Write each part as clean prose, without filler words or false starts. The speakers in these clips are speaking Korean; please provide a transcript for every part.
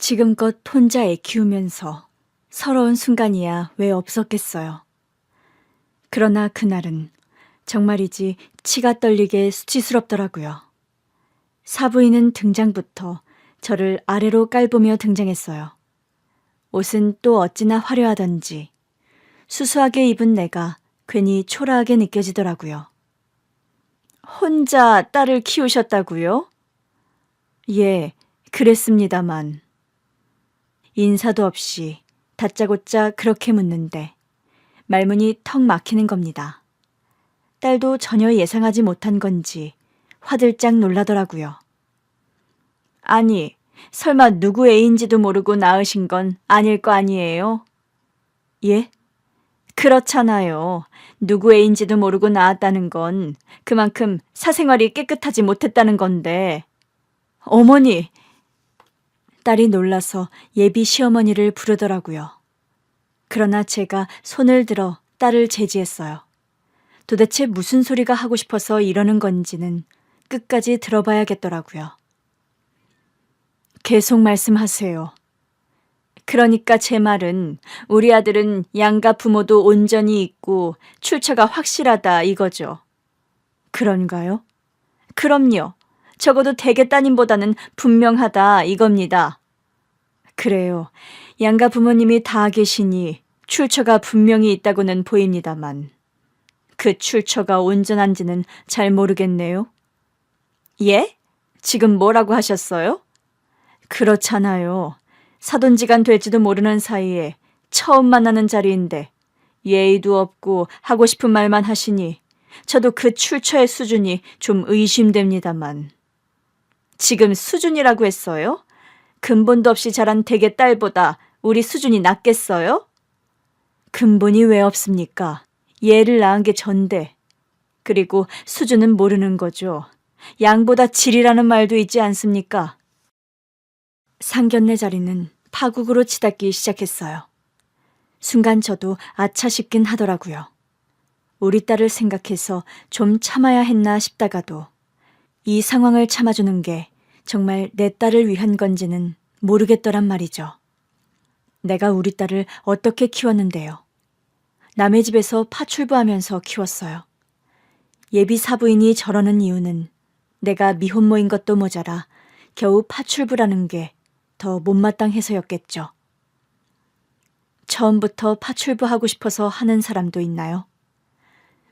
지금껏 혼자 애 키우면서 서러운 순간이야 왜 없었겠어요. 그러나 그날은 정말이지 치가 떨리게 수치스럽더라고요. 사부인은 등장부터 저를 아래로 깔보며 등장했어요. 옷은 또 어찌나 화려하던지 수수하게 입은 내가 괜히 초라하게 느껴지더라고요. 혼자 딸을 키우셨다고요? 예, 그랬습니다만. 인사도 없이 다짜고짜 그렇게 묻는데 말문이 턱 막히는 겁니다. 딸도 전혀 예상하지 못한 건지 화들짝 놀라더라고요. 아니, 설마 누구 애인지도 모르고 낳으신 건 아닐 거 아니에요? 예? 그렇잖아요. 누구 애인지도 모르고 낳았다는 건 그만큼 사생활이 깨끗하지 못했다는 건데. 어머니! 딸이 놀라서 예비 시어머니를 부르더라고요. 그러나 제가 손을 들어 딸을 제지했어요. 도대체 무슨 소리가 하고 싶어서 이러는 건지는 끝까지 들어봐야겠더라고요. 계속 말씀하세요. 그러니까 제 말은 우리 아들은 양가 부모도 온전히 있고 출처가 확실하다 이거죠. 그런가요? 그럼요. 적어도 대개 따님보다는 분명하다 이겁니다. 그래요. 양가 부모님이 다 계시니 출처가 분명히 있다고는 보입니다만 그 출처가 온전한지는 잘 모르겠네요. 예? 지금 뭐라고 하셨어요? 그렇잖아요. 사돈지간 될지도 모르는 사이에 처음 만나는 자리인데 예의도 없고 하고 싶은 말만 하시니 저도 그 출처의 수준이 좀 의심됩니다만. 지금 수준이라고 했어요? 근본도 없이 자란 댁의 딸보다 우리 수준이 낮겠어요? 근본이 왜 없습니까? 얘를 낳은 게 전데. 그리고 수준은 모르는 거죠. 양보다 질이라는 말도 있지 않습니까? 상견례 자리는 파국으로 치닫기 시작했어요. 순간 저도 아차 싶긴 하더라고요. 우리 딸을 생각해서 좀 참아야 했나 싶다가도 이 상황을 참아주는 게 정말 내 딸을 위한 건지는 모르겠더란 말이죠. 내가 우리 딸을 어떻게 키웠는데요. 남의 집에서 파출부하면서 키웠어요. 예비 사부인이 저러는 이유는 내가 미혼모인 것도 모자라 겨우 파출부라는 게 더 못마땅해서였겠죠. 처음부터 파출부하고 싶어서 하는 사람도 있나요?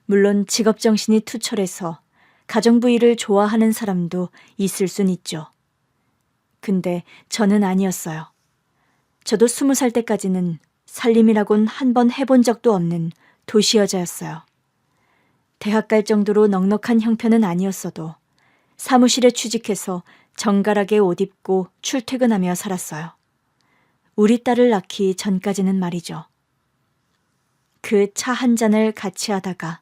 물론 직업정신이 투철해서 가정부 일을 좋아하는 사람도 있을 순 있죠. 근데 저는 아니었어요. 저도 20살 때까지는 살림이라곤 한 번 해본 적도 없는 도시 여자였어요. 대학 갈 정도로 넉넉한 형편은 아니었어도 사무실에 취직해서 정갈하게 옷 입고 출퇴근하며 살았어요. 우리 딸을 낳기 전까지는 말이죠. 그 차 한 잔을 같이 하다가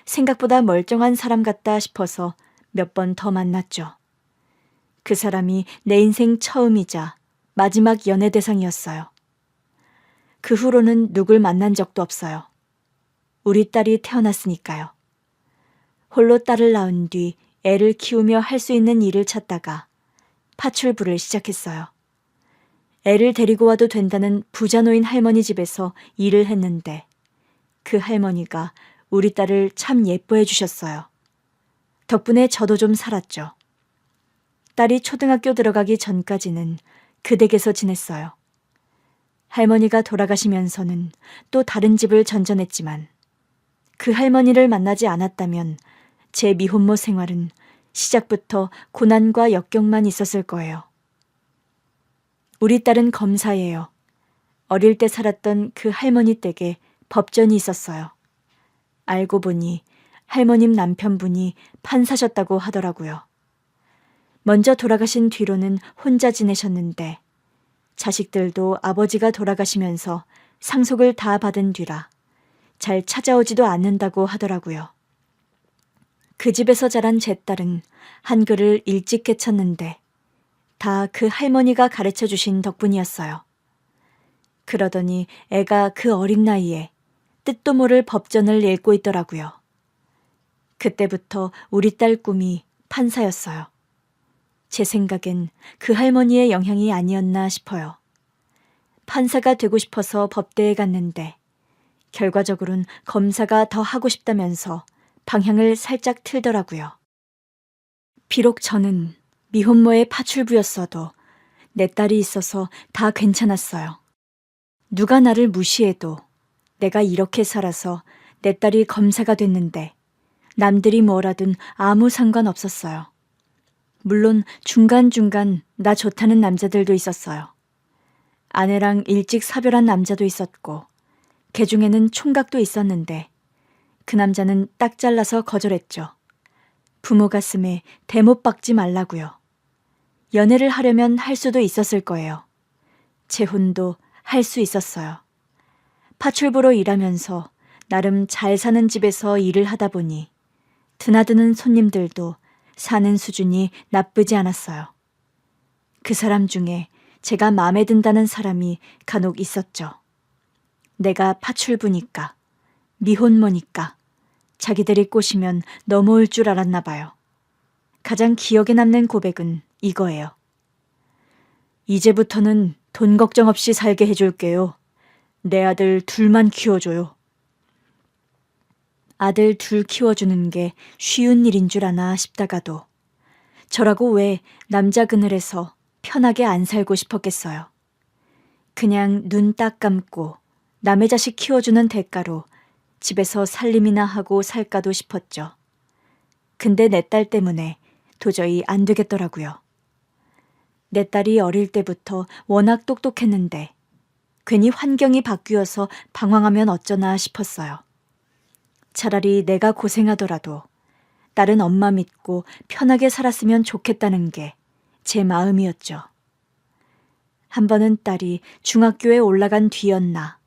생각보다 멀쩡한 사람 같다 싶어서 몇 번 더 만났죠. 그 사람이 내 인생 처음이자 마지막 연애 대상이었어요. 그 후로는 누굴 만난 적도 없어요. 우리 딸이 태어났으니까요. 홀로 딸을 낳은 뒤 애를 키우며 할 수 있는 일을 찾다가 파출부를 시작했어요. 애를 데리고 와도 된다는 부자노인 할머니 집에서 일을 했는데 그 할머니가 우리 딸을 참 예뻐해 주셨어요. 덕분에 저도 좀 살았죠. 딸이 초등학교 들어가기 전까지는 그 댁에서 지냈어요. 할머니가 돌아가시면서는 또 다른 집을 전전했지만 그 할머니를 만나지 않았다면 제 미혼모 생활은 시작부터 고난과 역경만 있었을 거예요. 우리 딸은 검사예요. 어릴 때 살았던 그 할머니 댁에 법전이 있었어요. 알고 보니 할머님 남편분이 판사셨다고 하더라고요. 먼저 돌아가신 뒤로는 혼자 지내셨는데 자식들도 아버지가 돌아가시면서 상속을 다 받은 뒤라 잘 찾아오지도 않는다고 하더라고요. 그 집에서 자란 제 딸은 한글을 일찍 깨쳤는데 다 그 할머니가 가르쳐 주신 덕분이었어요. 그러더니 애가 그 어린 나이에 뜻도 모를 법전을 읽고 있더라고요. 그때부터 우리 딸 꿈이 판사였어요. 제 생각엔 그 할머니의 영향이 아니었나 싶어요. 판사가 되고 싶어서 법대에 갔는데 결과적으론 검사가 더 하고 싶다면서 방향을 살짝 틀더라고요. 비록 저는 미혼모의 파출부였어도 내 딸이 있어서 다 괜찮았어요. 누가 나를 무시해도 내가 이렇게 살아서 내 딸이 검사가 됐는데 남들이 뭐라든 아무 상관없었어요. 물론 중간중간 나 좋다는 남자들도 있었어요. 아내랑 일찍 사별한 남자도 있었고 그 중에는 총각도 있었는데 그 남자는 딱 잘라서 거절했죠. 부모 가슴에 대못 박지 말라고요. 연애를 하려면 할 수도 있었을 거예요. 재혼도 할 수 있었어요. 파출부로 일하면서 나름 잘 사는 집에서 일을 하다 보니 드나드는 손님들도 사는 수준이 나쁘지 않았어요. 그 사람 중에 제가 마음에 든다는 사람이 간혹 있었죠. 내가 파출부니까, 미혼모니까 자기들이 꼬시면 넘어올 줄 알았나 봐요. 가장 기억에 남는 고백은 이거예요. 이제부터는 돈 걱정 없이 살게 해줄게요. 내 아들 둘만 키워줘요. 아들 둘 키워주는 게 쉬운 일인 줄 아나 싶다가도 저라고 왜 남자 그늘에서 편하게 안 살고 싶었겠어요. 그냥 눈 딱 감고 남의 자식 키워주는 대가로 집에서 살림이나 하고 살까도 싶었죠. 근데 내 딸 때문에 도저히 안 되겠더라고요. 내 딸이 어릴 때부터 워낙 똑똑했는데 괜히 환경이 바뀌어서 방황하면 어쩌나 싶었어요. 차라리 내가 고생하더라도 딸은 엄마 믿고 편하게 살았으면 좋겠다는 게 제 마음이었죠. 한 번은 딸이 중학교에 올라간 뒤였나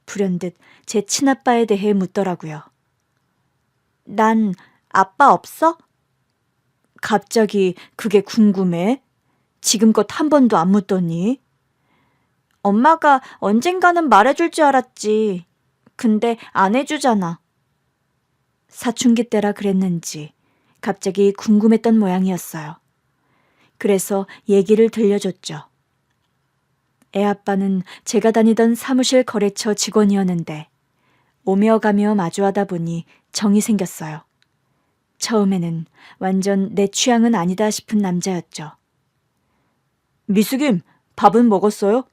불현듯 제 친아빠에 대해 묻더라고요. 난 아빠 없어? 갑자기 그게 궁금해? 지금껏 한 번도 안 묻더니? 엄마가 언젠가는 말해줄 줄 알았지. 근데 안 해주잖아. 사춘기 때라 그랬는지 갑자기 궁금했던 모양이었어요. 그래서 얘기를 들려줬죠. 애아빠는 제가 다니던 사무실 거래처 직원이었는데 오며 가며 마주하다 보니 정이 생겼어요. 처음에는 완전 내 취향은 아니다 싶은 남자였죠. 미숙임, 밥은 먹었어요?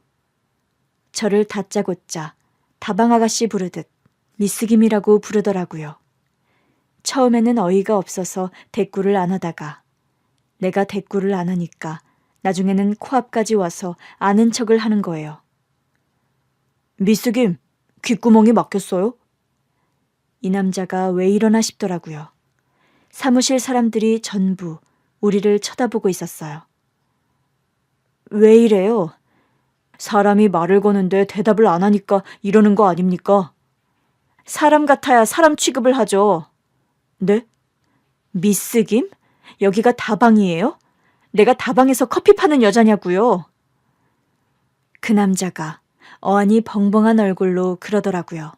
저를 다짜고짜 다방아가씨 부르듯 미숙임이라고 부르더라고요. 처음에는 어이가 없어서 대꾸를 안 하다가 내가 대꾸를 안 하니까 나중에는 코앞까지 와서 아는 척을 하는 거예요. 미숙임, 귓구멍이 막혔어요? 이 남자가 왜 이러나 싶더라고요. 사무실 사람들이 전부 우리를 쳐다보고 있었어요. 왜 이래요? 사람이 말을 거는데 대답을 안 하니까 이러는 거 아닙니까? 사람 같아야 사람 취급을 하죠. 네? 미스김? 여기가 다방이에요? 내가 다방에서 커피 파는 여자냐고요? 그 남자가 어안이 벙벙한 얼굴로 그러더라고요.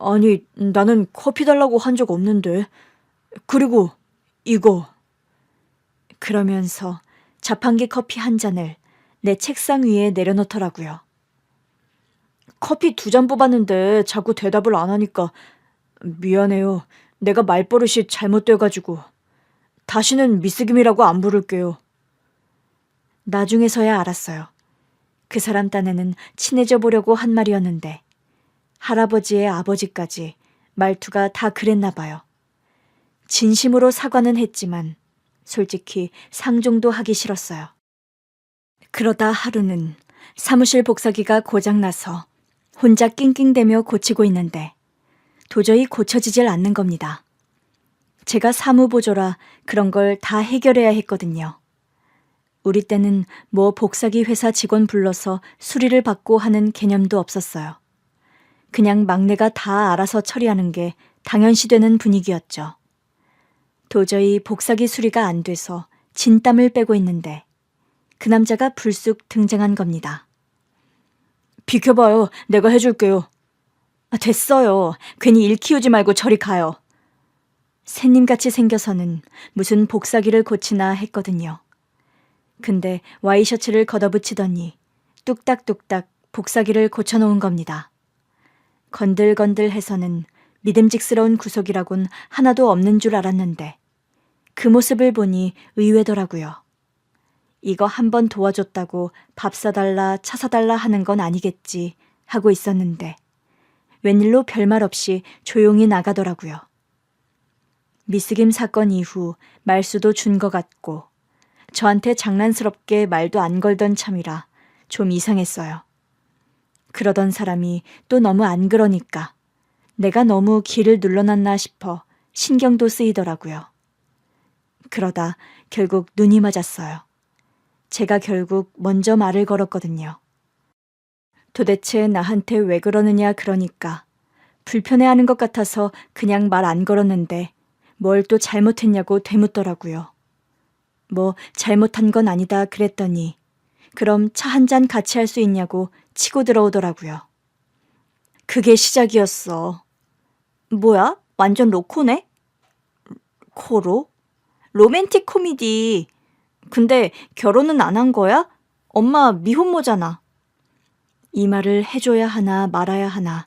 아니, 나는 커피 달라고 한 적 없는데. 그리고 이거. 그러면서 자판기 커피 한 잔을 내 책상 위에 내려놓더라고요. 커피 2잔 뽑았는데 자꾸 대답을 안 하니까 미안해요. 내가 말버릇이 잘못돼가지고. 다시는 미스김이라고 안 부를게요. 나중에서야 알았어요. 그 사람 딴에는 친해져 보려고 한 말이었는데 할아버지의 아버지까지 말투가 다 그랬나 봐요. 진심으로 사과는 했지만 솔직히 상종도 하기 싫었어요. 그러다 하루는 사무실 복사기가 고장나서 혼자 낑낑대며 고치고 있는데 도저히 고쳐지질 않는 겁니다. 제가 사무보조라 그런 걸 다 해결해야 했거든요. 우리 때는 뭐 복사기 회사 직원 불러서 수리를 받고 하는 개념도 없었어요. 그냥 막내가 다 알아서 처리하는 게 당연시되는 분위기였죠. 도저히 복사기 수리가 안 돼서 진땀을 빼고 있는데 그 남자가 불쑥 등장한 겁니다. 비켜봐요. 내가 해줄게요. 됐어요. 괜히 일 키우지 말고 저리 가요. 새님같이 생겨서는 무슨 복사기를 고치나 했거든요. 근데 와이셔츠를 걷어붙이더니 뚝딱뚝딱 복사기를 고쳐놓은 겁니다. 건들건들해서는 믿음직스러운 구속이라곤 하나도 없는 줄 알았는데 그 모습을 보니 의외더라고요. 이거 한 번 도와줬다고 밥 사달라 차 사달라 하는 건 아니겠지 하고 있었는데 웬일로 별말 없이 조용히 나가더라고요. 미스김 사건 이후 말수도 준 것 같고 저한테 장난스럽게 말도 안 걸던 참이라 좀 이상했어요. 그러던 사람이 또 너무 안 그러니까 내가 너무 기를 눌러놨나 싶어 신경도 쓰이더라고요. 그러다 결국 눈이 맞았어요. 제가 결국 먼저 말을 걸었거든요. 도대체 나한테 왜 그러느냐 그러니까 불편해하는 것 같아서 그냥 말 안 걸었는데 뭘 또 잘못했냐고 되묻더라고요. 뭐 잘못한 건 아니다 그랬더니 그럼 차 한 잔 같이 할 수 있냐고 치고 들어오더라고요. 그게 시작이었어. 뭐야? 완전 로코네? 코로? 로맨틱 코미디. 근데 결혼은 안 한 거야? 엄마 미혼모잖아. 이 말을 해줘야 하나 말아야 하나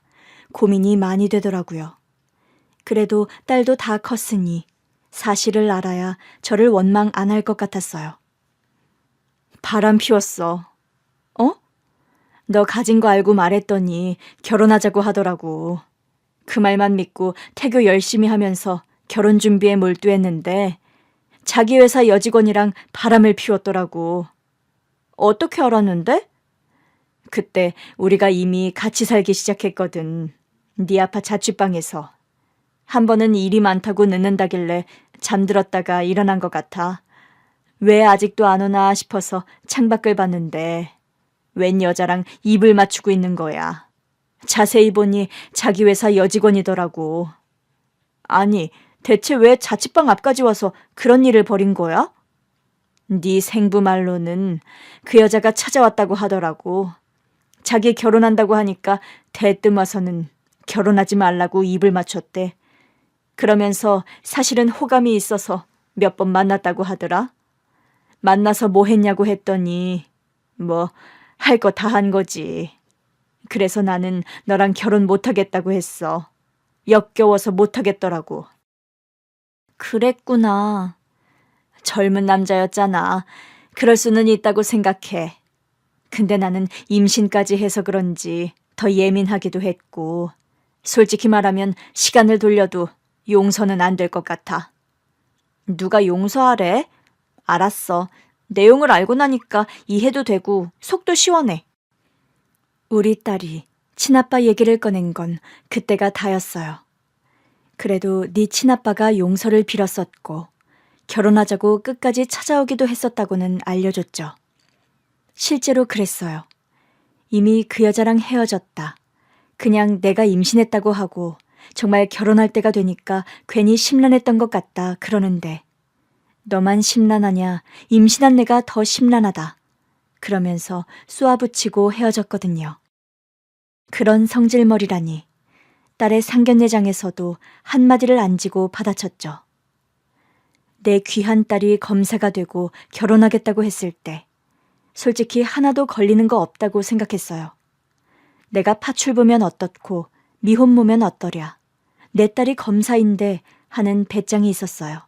고민이 많이 되더라고요. 그래도 딸도 다 컸으니 사실을 알아야 저를 원망 안 할 것 같았어요. 바람 피웠어. 어? 너 가진 거 알고 말했더니 결혼하자고 하더라고. 그 말만 믿고 태교 열심히 하면서 결혼 준비에 몰두했는데 자기 회사 여직원이랑 바람을 피웠더라고. 어떻게 알았는데? 그때 우리가 이미 같이 살기 시작했거든. 네 아파 자취방에서. 한 번은 일이 많다고 늦는다길래 잠들었다가 일어난 것 같아. 왜 아직도 안 오나 싶어서 창밖을 봤는데 웬 여자랑 입을 맞추고 있는 거야. 자세히 보니 자기 회사 여직원이더라고. 아니, 대체 왜 자취방 앞까지 와서 그런 일을 벌인 거야? 네 생부 말로는 그 여자가 찾아왔다고 하더라고. 자기 결혼한다고 하니까 대뜸 와서는 결혼하지 말라고 입을 맞췄대. 그러면서 사실은 호감이 있어서 몇 번 만났다고 하더라. 만나서 뭐 했냐고 했더니 뭐 할 거 다 한 거지. 그래서 나는 너랑 결혼 못하겠다고 했어. 역겨워서 못하겠더라고. 그랬구나. 젊은 남자였잖아. 그럴 수는 있다고 생각해. 근데 나는 임신까지 해서 그런지 더 예민하기도 했고 솔직히 말하면 시간을 돌려도 용서는 안 될 것 같아. 누가 용서하래? 알았어. 내용을 알고 나니까 이해도 되고 속도 시원해. 우리 딸이 친아빠 얘기를 꺼낸 건 그때가 다였어요. 그래도 네 친아빠가 용서를 빌었었고 결혼하자고 끝까지 찾아오기도 했었다고는 알려줬죠. 실제로 그랬어요. 이미 그 여자랑 헤어졌다. 그냥 내가 임신했다고 하고 정말 결혼할 때가 되니까 괜히 심란했던 것 같다 그러는데 너만 심란하냐 임신한 내가 더 심란하다. 그러면서 쏘아붙이고 헤어졌거든요. 그런 성질머리라니 딸의 상견례장에서도 한마디를 안 지고 받아쳤죠. 내 귀한 딸이 검사가 되고 결혼하겠다고 했을 때 솔직히 하나도 걸리는 거 없다고 생각했어요. 내가 파출부면 어떻고 미혼모면 어떠랴. 내 딸이 검사인데 하는 배짱이 있었어요.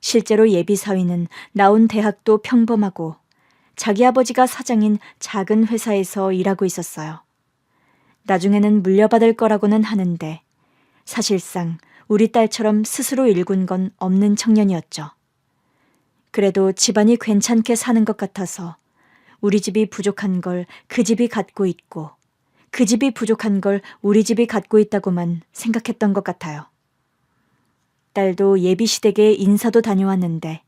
실제로 예비사위는 나온 대학도 평범하고 자기 아버지가 사장인 작은 회사에서 일하고 있었어요. 나중에는 물려받을 거라고는 하는데 사실상 우리 딸처럼 스스로 일군 건 없는 청년이었죠. 그래도 집안이 괜찮게 사는 것 같아서 우리 집이 부족한 걸 그 집이 갖고 있고 그 집이 부족한 걸 우리 집이 갖고 있다고만 생각했던 것 같아요. 딸도 예비시댁에 인사도 다녀왔는데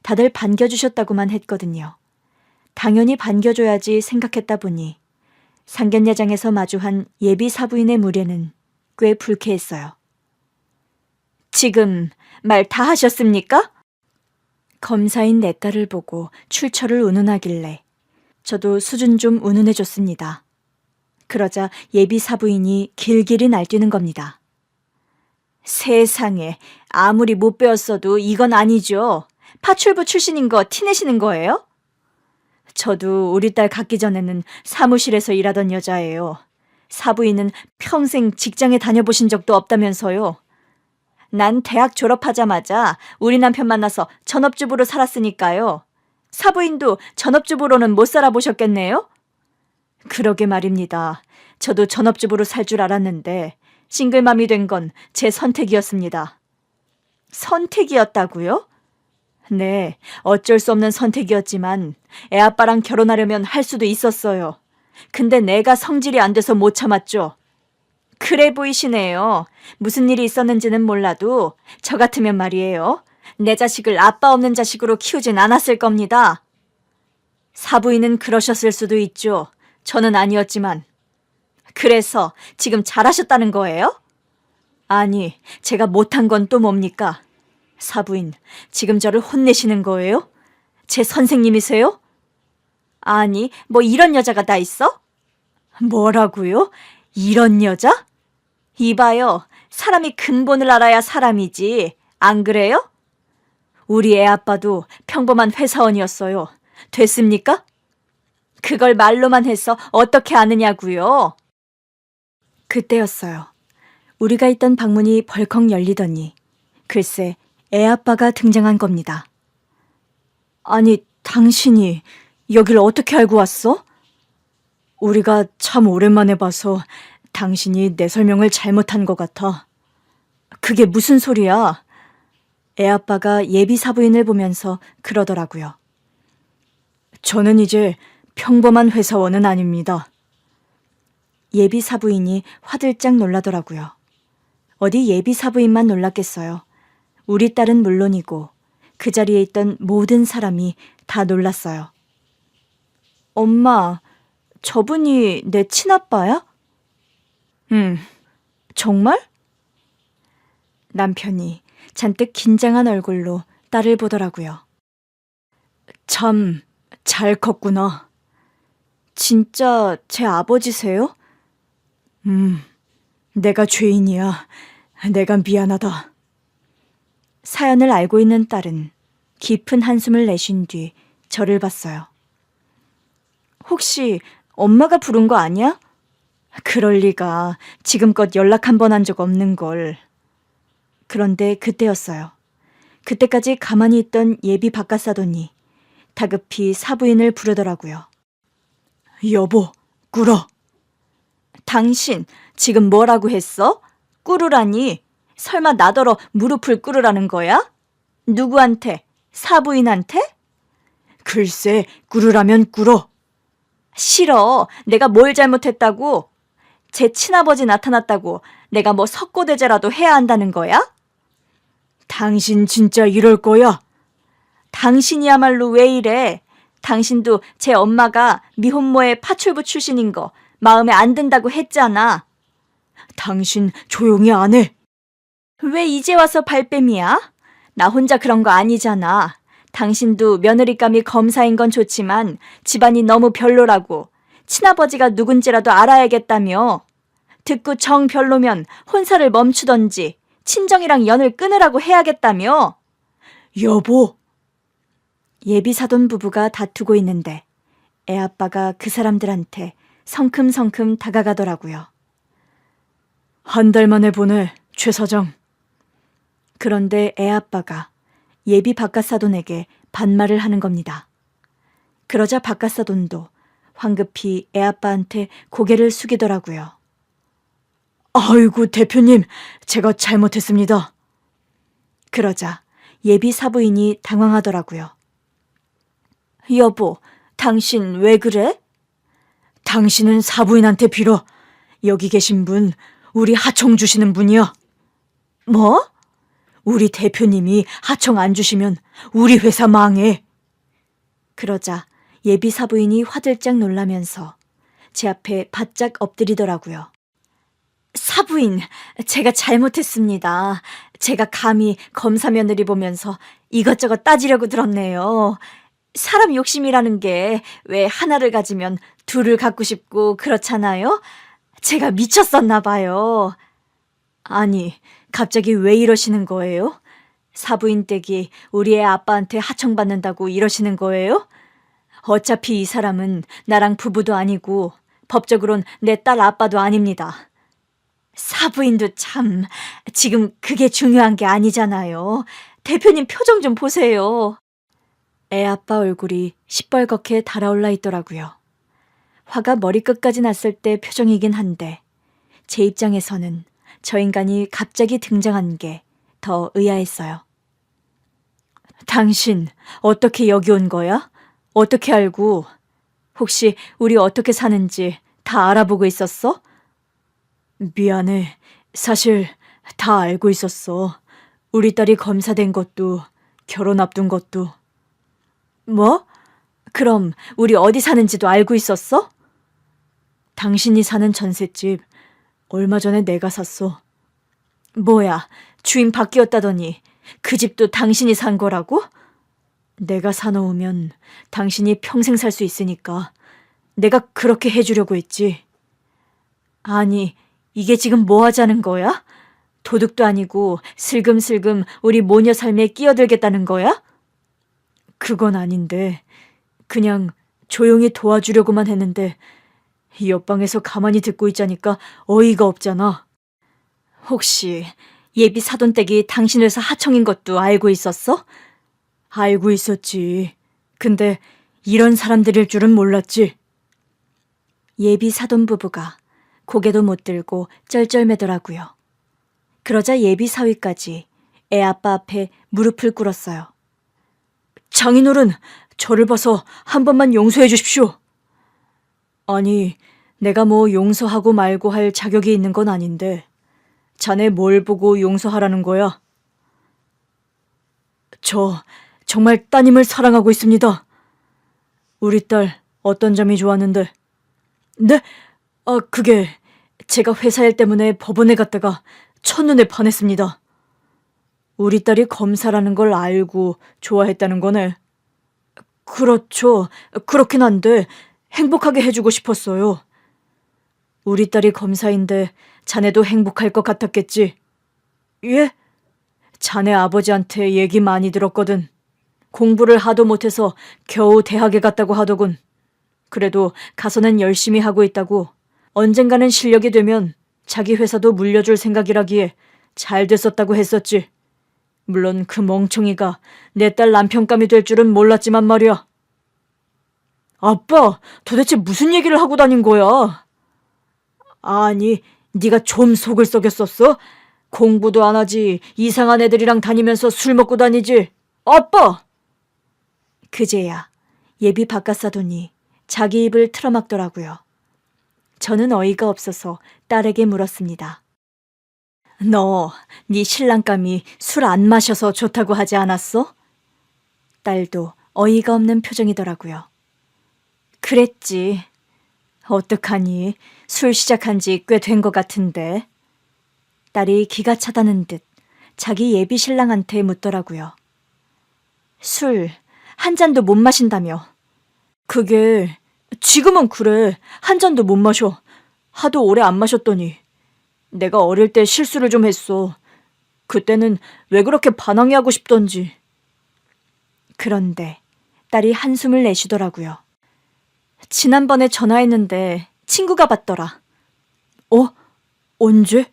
다들 반겨주셨다고만 했거든요. 당연히 반겨줘야지 생각했다 보니 상견례장에서 마주한 예비 사부인의 무례는 꽤 불쾌했어요. 지금 말 다 하셨습니까? 검사인 내 딸을 보고 출처를 운운하길래 저도 수준 좀 운운해줬습니다. 그러자 예비 사부인이 길길이 날뛰는 겁니다. 세상에, 아무리 못 배웠어도 이건 아니죠. 파출부 출신인 거 티내시는 거예요? 저도 우리 딸 갖기 전에는 사무실에서 일하던 여자예요. 사부인은 평생 직장에 다녀보신 적도 없다면서요. 난 대학 졸업하자마자 우리 남편 만나서 전업주부로 살았으니까요. 사부인도 전업주부로는 못 살아보셨겠네요? 그러게 말입니다. 저도 전업주부로 살 줄 알았는데 싱글맘이 된 건 제 선택이었습니다. 선택이었다고요? 네, 어쩔 수 없는 선택이었지만 애아빠랑 결혼하려면 할 수도 있었어요. 근데 내가 성질이 안 돼서 못 참았죠. 그래 보이시네요. 무슨 일이 있었는지는 몰라도 저 같으면 말이에요. 내 자식을 아빠 없는 자식으로 키우진 않았을 겁니다. 사부인은 그러셨을 수도 있죠. 저는 아니었지만. 그래서 지금 잘하셨다는 거예요? 아니, 제가 못한 건 또 뭡니까? 사부인, 지금 저를 혼내시는 거예요? 제 선생님이세요? 아니, 뭐 이런 여자가 다 있어? 뭐라고요? 이런 여자? 이봐요, 사람이 근본을 알아야 사람이지. 안 그래요? 우리 애 아빠도 평범한 회사원이었어요. 됐습니까? 그걸 말로만 해서 어떻게 아느냐고요? 그때였어요. 우리가 있던 방문이 벌컥 열리더니 글쎄 애아빠가 등장한 겁니다. 아니, 당신이 여길 어떻게 알고 왔어? 우리가 참 오랜만에 봐서 당신이 내 설명을 잘못한 것 같아. 그게 무슨 소리야? 애아빠가 예비 사부인을 보면서 그러더라고요. 저는 이제 평범한 회사원은 아닙니다. 예비 사부인이 화들짝 놀라더라고요. 어디 예비 사부인만 놀랐겠어요. 우리 딸은 물론이고 그 자리에 있던 모든 사람이 다 놀랐어요. 엄마, 저분이 내 친아빠야? 정말? 남편이 잔뜩 긴장한 얼굴로 딸을 보더라고요. 참, 잘 컸구나. 진짜 제 아버지세요? 내가 죄인이야. 내가 미안하다. 사연을 알고 있는 딸은 깊은 한숨을 내쉰 뒤 저를 봤어요. 혹시 엄마가 부른 거 아니야? 그럴 리가. 지금껏 연락 한 번 한 적 없는 걸. 그런데 그때였어요. 그때까지 가만히 있던 예비 바깥사돈이 다급히 사부인을 부르더라고요. 여보, 꿇어. 당신 지금 뭐라고 했어? 꿇으라니? 설마 나더러 무릎을 꿇으라는 거야? 누구한테? 사부인한테? 글쎄, 꿇으라면 꿇어. 싫어. 내가 뭘 잘못했다고? 제 친아버지 나타났다고 내가 뭐 석고대죄라도 해야 한다는 거야? 당신 진짜 이럴 거야? 당신이야말로 왜 이래? 당신도 제 엄마가 미혼모의 파출부 출신인 거 마음에 안 든다고 했잖아. 당신 조용히 안 해. 왜 이제 와서 발뺌이야? 나 혼자 그런 거 아니잖아. 당신도 며느리감이 검사인 건 좋지만 집안이 너무 별로라고. 친아버지가 누군지라도 알아야겠다며. 듣고 정 별로면 혼사를 멈추던지 친정이랑 연을 끊으라고 해야겠다며. 여보. 예비 사돈 부부가 다투고 있는데 애아빠가 그 사람들한테 성큼성큼 다가가더라고요. 한 달 만에 보내, 최 사장. 그런데 애아빠가 예비 바깥사돈에게 반말을 하는 겁니다. 그러자 바깥사돈도 황급히 애아빠한테 고개를 숙이더라고요. 아이고, 대표님, 제가 잘못했습니다. 그러자 예비 사부인이 당황하더라고요. 여보, 당신 왜 그래? 당신은 사부인한테 빌어. 여기 계신 분, 우리 하청 주시는 분이야. 뭐? 우리 대표님이 하청 안 주시면 우리 회사 망해. 그러자 예비 사부인이 화들짝 놀라면서 제 앞에 바짝 엎드리더라고요. 사부인, 제가 잘못했습니다. 제가 감히 검사 며느리 보면서 이것저것 따지려고 들었네요. 사람 욕심이라는 게 왜 하나를 가지면 둘을 갖고 싶고 그렇잖아요? 제가 미쳤었나 봐요. 아니, 갑자기 왜 이러시는 거예요? 사부인 댁이 우리 애 아빠한테 하청받는다고 이러시는 거예요? 어차피 이 사람은 나랑 부부도 아니고 법적으론 내 딸 아빠도 아닙니다. 사부인도 참, 지금 그게 중요한 게 아니잖아요. 대표님 표정 좀 보세요. 애 아빠 얼굴이 시뻘겋게 달아올라 있더라고요. 화가 머리끝까지 났을 때 표정이긴 한데 제 입장에서는 저 인간이 갑자기 등장한 게 더 의아했어요. 당신 어떻게 여기 온 거야? 어떻게 알고? 혹시 우리 어떻게 사는지 다 알아보고 있었어? 미안해. 사실 다 알고 있었어. 우리 딸이 검사된 것도 결혼 앞둔 것도. 뭐? 그럼 우리 어디 사는지도 알고 있었어? 당신이 사는 전셋집 얼마 전에 내가 샀어. 뭐야, 주인 바뀌었다더니 그 집도 당신이 산 거라고? 내가 사놓으면 당신이 평생 살 수 있으니까 내가 그렇게 해주려고 했지. 아니, 이게 지금 뭐 하자는 거야? 도둑도 아니고 슬금슬금 우리 모녀 삶에 끼어들겠다는 거야? 그건 아닌데 그냥 조용히 도와주려고만 했는데 옆방에서 가만히 듣고 있자니까 어이가 없잖아. 혹시 예비 사돈댁이 당신 회사 하청인 것도 알고 있었어? 알고 있었지. 근데 이런 사람들일 줄은 몰랐지. 예비 사돈 부부가 고개도 못 들고 쩔쩔매더라고요. 그러자 예비 사위까지 애 아빠 앞에 무릎을 꿇었어요. 장인어른, 저를 봐서 한 번만 용서해 주십시오. 아니, 내가 뭐 용서하고 말고 할 자격이 있는 건 아닌데 자네 뭘 보고 용서하라는 거야? 저 정말 따님을 사랑하고 있습니다. 우리 딸 어떤 점이 좋았는데? 네? 그게 제가 회사 일 때문에 법원에 갔다가 첫눈에 반했습니다. 우리 딸이 검사라는 걸 알고 좋아했다는 거네. 그렇죠. 그렇긴 한데 행복하게 해주고 싶었어요. 우리 딸이 검사인데 자네도 행복할 것 같았겠지? 예? 자네 아버지한테 얘기 많이 들었거든. 공부를 하도 못해서 겨우 대학에 갔다고 하더군. 그래도 가서는 열심히 하고 있다고. 언젠가는 실력이 되면 자기 회사도 물려줄 생각이라기에 잘 됐었다고 했었지. 물론 그 멍청이가 내 딸 남편감이 될 줄은 몰랐지만 말이야. 아빠, 도대체 무슨 얘기를 하고 다닌 거야? 아니, 네가 좀 속을 썩였었어? 공부도 안 하지 이상한 애들이랑 다니면서 술 먹고 다니지. 아빠! 그제야 예비 바깥사돈이 자기 입을 틀어막더라고요. 저는 어이가 없어서 딸에게 물었습니다. 너, 네 신랑감이 술 안 마셔서 좋다고 하지 않았어? 딸도 어이가 없는 표정이더라고요. 그랬지. 어떡하니? 술 시작한 지 꽤 된 것 같은데. 딸이 기가 차다는 듯 자기 예비 신랑한테 묻더라고요. 술 한 잔도 못 마신다며. 그게 지금은 그래. 한 잔도 못 마셔. 하도 오래 안 마셨더니. 내가 어릴 때 실수를 좀 했어. 그때는 왜 그렇게 반항해하고 싶던지. 그런데 딸이 한숨을 내쉬더라고요. 지난번에 전화했는데 친구가 받더라. 언제?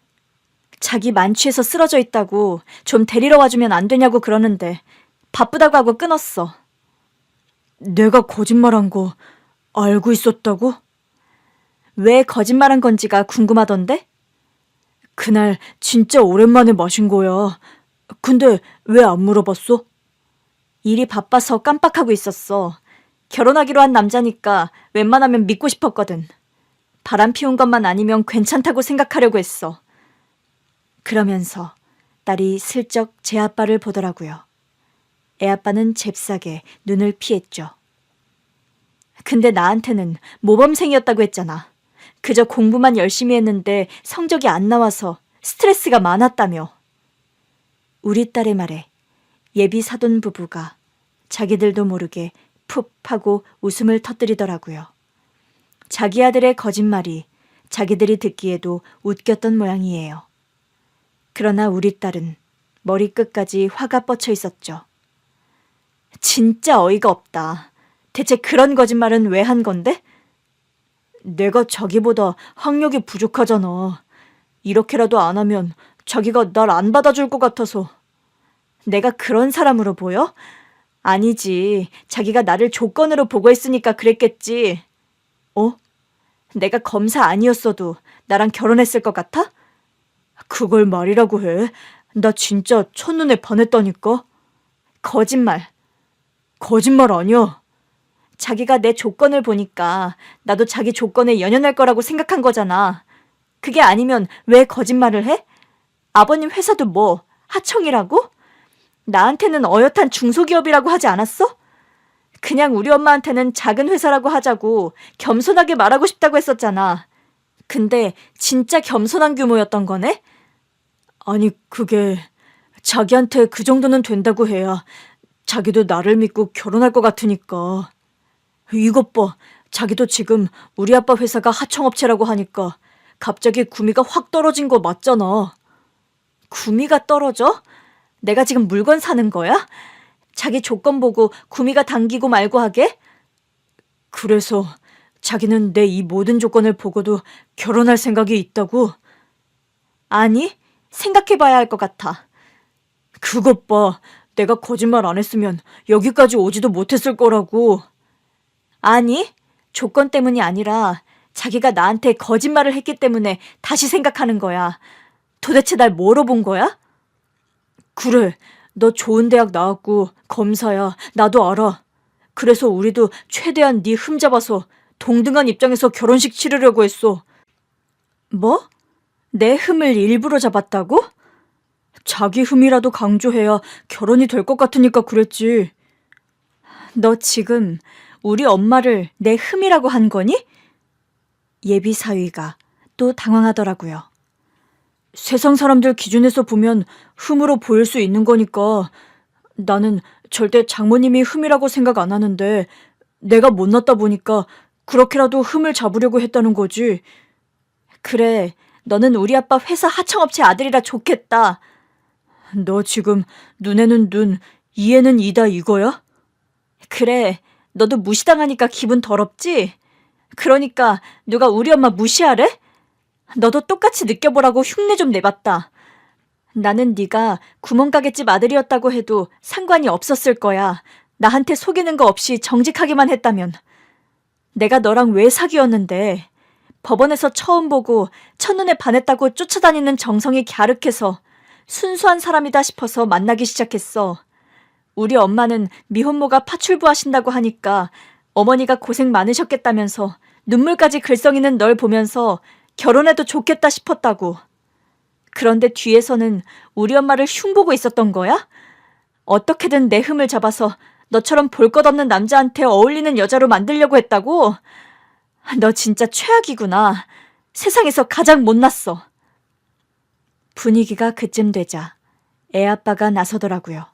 자기 만취해서 쓰러져 있다고 좀 데리러 와주면 안 되냐고 그러는데 바쁘다고 하고 끊었어. 내가 거짓말한 거 알고 있었다고? 왜 거짓말한 건지가 궁금하던데? 그날 진짜 오랜만에 마신 거야. 근데 왜 안 물어봤어? 일이 바빠서 깜빡하고 있었어. 결혼하기로 한 남자니까 웬만하면 믿고 싶었거든. 바람 피운 것만 아니면 괜찮다고 생각하려고 했어. 그러면서 딸이 슬쩍 제 아빠를 보더라고요. 애 아빠는 잽싸게 눈을 피했죠. 근데 나한테는 모범생이었다고 했잖아. 그저 공부만 열심히 했는데 성적이 안 나와서 스트레스가 많았다며. 우리 딸의 말에 예비 사돈 부부가 자기들도 모르게 푹 하고 웃음을 터뜨리더라고요. 자기 아들의 거짓말이 자기들이 듣기에도 웃겼던 모양이에요. 그러나 우리 딸은 머리끝까지 화가 뻗쳐 있었죠. 진짜 어이가 없다. 대체 그런 거짓말은 왜 한 건데? 내가 자기보다 학력이 부족하잖아. 이렇게라도 안 하면 자기가 날 안 받아줄 것 같아서. 내가 그런 사람으로 보여? 아니지. 자기가 나를 조건으로 보고 있으니까 그랬겠지. 어? 내가 검사 아니었어도 나랑 결혼했을 것 같아? 그걸 말이라고 해. 나 진짜 첫눈에 반했다니까. 거짓말. 거짓말 아니야. 자기가 내 조건을 보니까 나도 자기 조건에 연연할 거라고 생각한 거잖아. 그게 아니면 왜 거짓말을 해? 아버님 회사도 뭐 하청이라고? 나한테는 어엿한 중소기업이라고 하지 않았어? 그냥 우리 엄마한테는 작은 회사라고 하자고 겸손하게 말하고 싶다고 했었잖아. 근데 진짜 겸손한 규모였던 거네? 아니, 그게 자기한테 그 정도는 된다고 해야 자기도 나를 믿고 결혼할 것 같으니까. 이것 봐. 자기도 지금 우리 아빠 회사가 하청업체라고 하니까 갑자기 구미가 확 떨어진 거 맞잖아. 구미가 떨어져? 내가 지금 물건 사는 거야? 자기 조건 보고 구미가 당기고 말고 하게? 그래서 자기는 내 이 모든 조건을 보고도 결혼할 생각이 있다고? 아니, 생각해봐야 할 것 같아. 그것 봐. 내가 거짓말 안 했으면 여기까지 오지도 못했을 거라고. 아니, 조건 때문이 아니라 자기가 나한테 거짓말을 했기 때문에 다시 생각하는 거야. 도대체 날 뭐로 본 거야? 그래, 너 좋은 대학 나왔고 검사야. 나도 알아. 그래서 우리도 최대한 네 흠잡아서 동등한 입장에서 결혼식 치르려고 했어. 뭐? 내 흠을 일부러 잡았다고? 자기 흠이라도 강조해야 결혼이 될 것 같으니까 그랬지. 너 지금 우리 엄마를 내 흠이라고 한 거니? 예비 사위가 또 당황하더라고요. 세상 사람들 기준에서 보면 흠으로 보일 수 있는 거니까 나는 절대 장모님이 흠이라고 생각 안 하는데 내가 못났다 보니까 그렇게라도 흠을 잡으려고 했다는 거지. 그래, 너는 우리 아빠 회사 하청업체 아들이라 좋겠다. 너 지금 눈에는 눈, 이에는 이다 이거야? 그래, 너도 무시당하니까 기분 더럽지? 그러니까 누가 우리 엄마 무시하래? 너도 똑같이 느껴보라고 흉내 좀 내봤다. 나는 네가 구멍가게집 아들이었다고 해도 상관이 없었을 거야. 나한테 속이는 거 없이 정직하기만 했다면. 내가 너랑 왜 사귀었는데 법원에서 처음 보고 첫눈에 반했다고 쫓아다니는 정성이 갸륵해서 순수한 사람이다 싶어서 만나기 시작했어. 우리 엄마는 미혼모가 파출부하신다고 하니까 어머니가 고생 많으셨겠다면서 눈물까지 글썽이는 널 보면서 결혼해도 좋겠다 싶었다고. 그런데 뒤에서는 우리 엄마를 흉보고 있었던 거야? 어떻게든 내 흠을 잡아서 너처럼 볼 것 없는 남자한테 어울리는 여자로 만들려고 했다고? 너 진짜 최악이구나. 세상에서 가장 못났어. 분위기가 그쯤 되자 애아빠가 나서더라고요.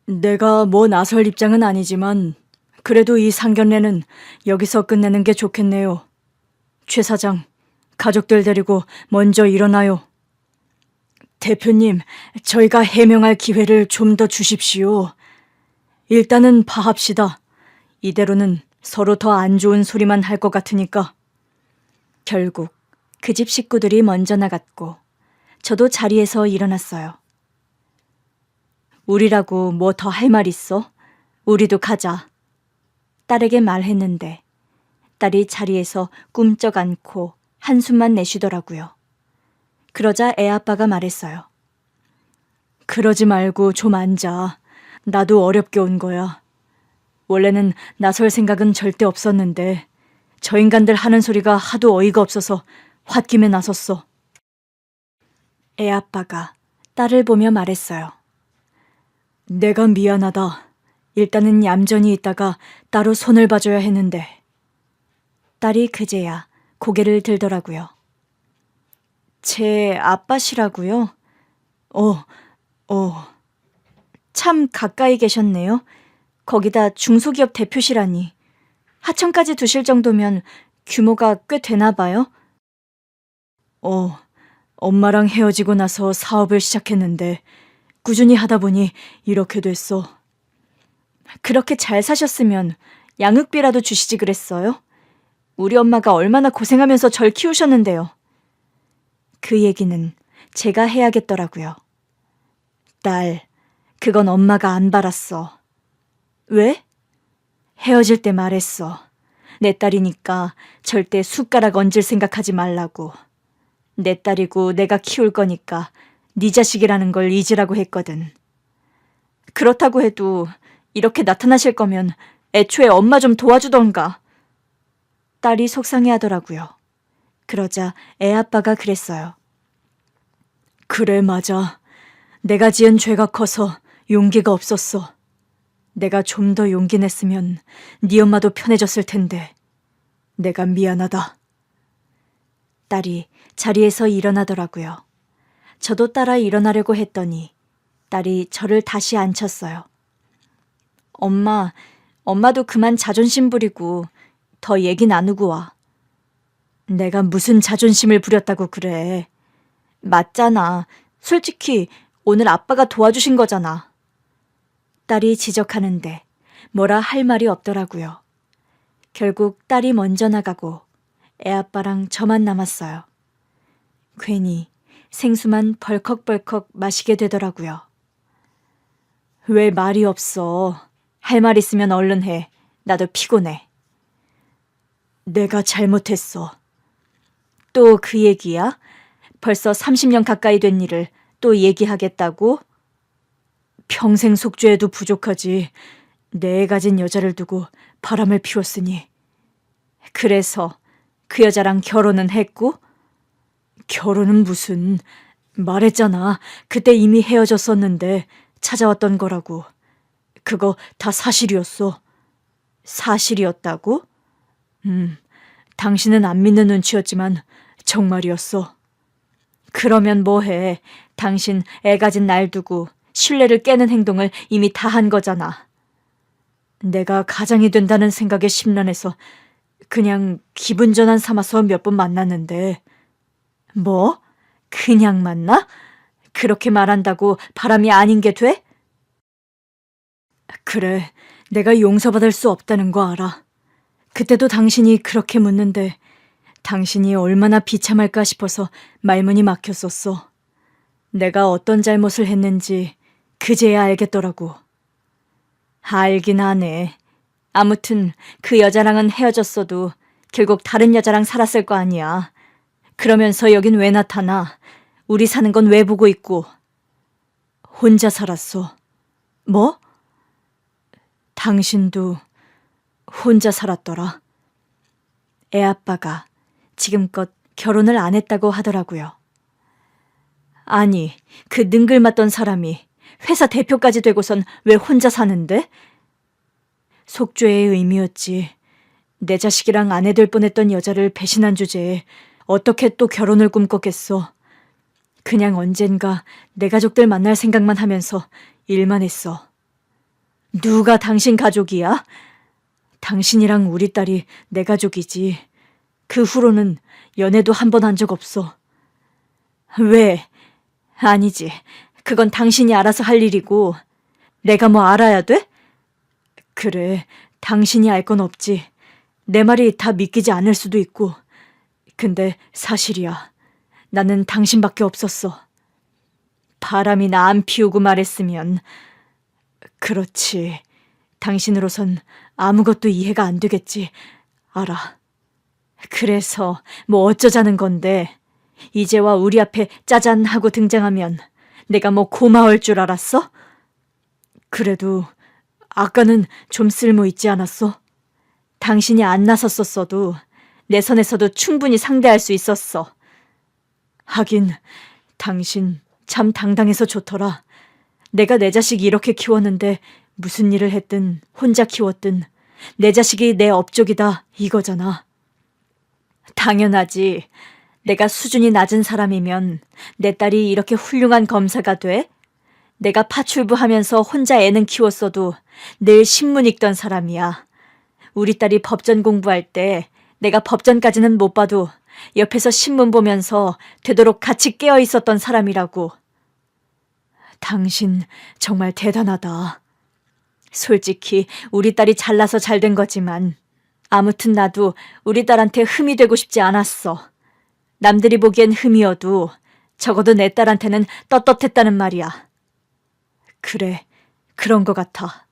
내가 뭐 나설 입장은 아니지만 그래도 이 상견례는 여기서 끝내는 게 좋겠네요. 최 사장, 가족들 데리고 먼저 일어나요. 대표님, 저희가 해명할 기회를 좀 더 주십시오. 일단은 파합시다. 이대로는 서로 더 안 좋은 소리만 할 것 같으니까. 결국 그 집 식구들이 먼저 나갔고 저도 자리에서 일어났어요. 우리라고 뭐 더 할 말 있어? 우리도 가자. 딸에게 말했는데 딸이 자리에서 꿈쩍 않고 한숨만 내쉬더라고요. 그러자 애아빠가 말했어요. 그러지 말고 좀 앉아. 나도 어렵게 온 거야. 원래는 나설 생각은 절대 없었는데 저 인간들 하는 소리가 하도 어이가 없어서 홧김에 나섰어. 애아빠가 딸을 보며 말했어요. 내가 미안하다. 일단은 얌전히 있다가 따로 손을 봐줘야 했는데. 딸이 그제야 고개를 들더라고요. 제 아빠시라고요? 참 가까이 계셨네요. 거기다 중소기업 대표시라니. 하청까지 두실 정도면 규모가 꽤 되나 봐요? 엄마랑 헤어지고 나서 사업을 시작했는데 꾸준히 하다 보니 이렇게 됐어. 그렇게 잘 사셨으면 양육비라도 주시지 그랬어요? 우리 엄마가 얼마나 고생하면서 절 키우셨는데요. 그 얘기는 제가 해야겠더라고요. 딸, 그건 엄마가 안 바랐어. 왜? 헤어질 때 말했어. 내 딸이니까 절대 숟가락 얹을 생각하지 말라고. 내 딸이고 내가 키울 거니까 네 자식이라는 걸 잊으라고 했거든. 그렇다고 해도 이렇게 나타나실 거면 애초에 엄마 좀 도와주던가. 딸이 속상해하더라고요. 그러자 애 아빠가 그랬어요. 그래, 맞아. 내가 지은 죄가 커서 용기가 없었어. 내가 좀 더 용기 냈으면 네 엄마도 편해졌을 텐데. 내가 미안하다. 딸이 자리에서 일어나더라고요. 저도 따라 일어나려고 했더니 딸이 저를 다시 앉혔어요. 엄마도 그만 자존심 부리고 더 얘기 나누고 와. 내가 무슨 자존심을 부렸다고 그래. 맞잖아. 솔직히 오늘 아빠가 도와주신 거잖아. 딸이 지적하는데 뭐라 할 말이 없더라고요. 결국 딸이 먼저 나가고 애아빠랑 저만 남았어요. 괜히 생수만 벌컥벌컥 마시게 되더라고요. 왜 말이 없어? 할 말 있으면 얼른 해. 나도 피곤해. 내가 잘못했어. 또 그 얘기야? 벌써 30년 가까이 된 일을 또 얘기하겠다고? 평생 속죄해도 부족하지. 내 애 가진 여자를 두고 바람을 피웠으니. 그래서 그 여자랑 결혼은 했고? 결혼은 무슨. 말했잖아. 그때 이미 헤어졌었는데 찾아왔던 거라고. 그거 다 사실이었어. 사실이었다고? 당신은 안 믿는 눈치였지만 정말이었어. 그러면 뭐해. 당신 애 가진 날 두고 신뢰를 깨는 행동을 이미 다 한 거잖아. 내가 가장이 된다는 생각에 심란해서 그냥 기분 전환 삼아서 몇 번 만났는데. 뭐? 그냥 만나? 그렇게 말한다고 바람이 아닌 게 돼? 그래, 내가 용서받을 수 없다는 거 알아. 그때도 당신이 그렇게 묻는데 당신이 얼마나 비참할까 싶어서 말문이 막혔었어. 내가 어떤 잘못을 했는지 그제야 알겠더라고. 알긴 하네. 아무튼 그 여자랑은 헤어졌어도 결국 다른 여자랑 살았을 거 아니야. 그러면서 여긴 왜 나타나? 우리 사는 건 왜 보고 있고? 혼자 살았어. 뭐? 당신도 혼자 살았더라. 애 아빠가 지금껏 결혼을 안 했다고 하더라고요. 아니, 그 능글맞던 사람이 회사 대표까지 되고선 왜 혼자 사는데? 속죄의 의미였지. 내 자식이랑 아내 될 뻔했던 여자를 배신한 주제에 어떻게 또 결혼을 꿈꿨겠어. 그냥 언젠가 내 가족들 만날 생각만 하면서 일만 했어. 누가 당신 가족이야? 당신이랑 우리 딸이 내 가족이지. 그 후로는 연애도 한 번 한 적 없어. 왜? 아니지. 그건 당신이 알아서 할 일이고 내가 뭐 알아야 돼? 그래, 당신이 알 건 없지. 내 말이 다 믿기지 않을 수도 있고. 근데 사실이야. 나는 당신밖에 없었어. 바람이나 안 피우고 말했으면. 그렇지. 당신으로선 아무것도 이해가 안 되겠지. 알아. 그래서 뭐 어쩌자는 건데. 이제와 우리 앞에 짜잔 하고 등장하면 내가 뭐 고마울 줄 알았어? 그래도 아까는 좀 쓸모 있지 않았어? 당신이 안 나섰었어도 내 선에서도 충분히 상대할 수 있었어. 하긴 당신 참 당당해서 좋더라. 내가 내 자식 이렇게 키웠는데 무슨 일을 했든 혼자 키웠든 내 자식이 내 업적이다 이거잖아. 당연하지. 내가 수준이 낮은 사람이면 내 딸이 이렇게 훌륭한 검사가 돼? 내가 파출부하면서 혼자 애는 키웠어도 늘 신문 읽던 사람이야. 우리 딸이 법전 공부할 때 내가 법전까지는 못 봐도 옆에서 신문 보면서 되도록 같이 깨어 있었던 사람이라고. 당신 정말 대단하다. 솔직히 우리 딸이 잘나서 잘 된 거지만 아무튼 나도 우리 딸한테 흠이 되고 싶지 않았어. 남들이 보기엔 흠이어도 적어도 내 딸한테는 떳떳했다는 말이야. 그래, 그런 것 같아.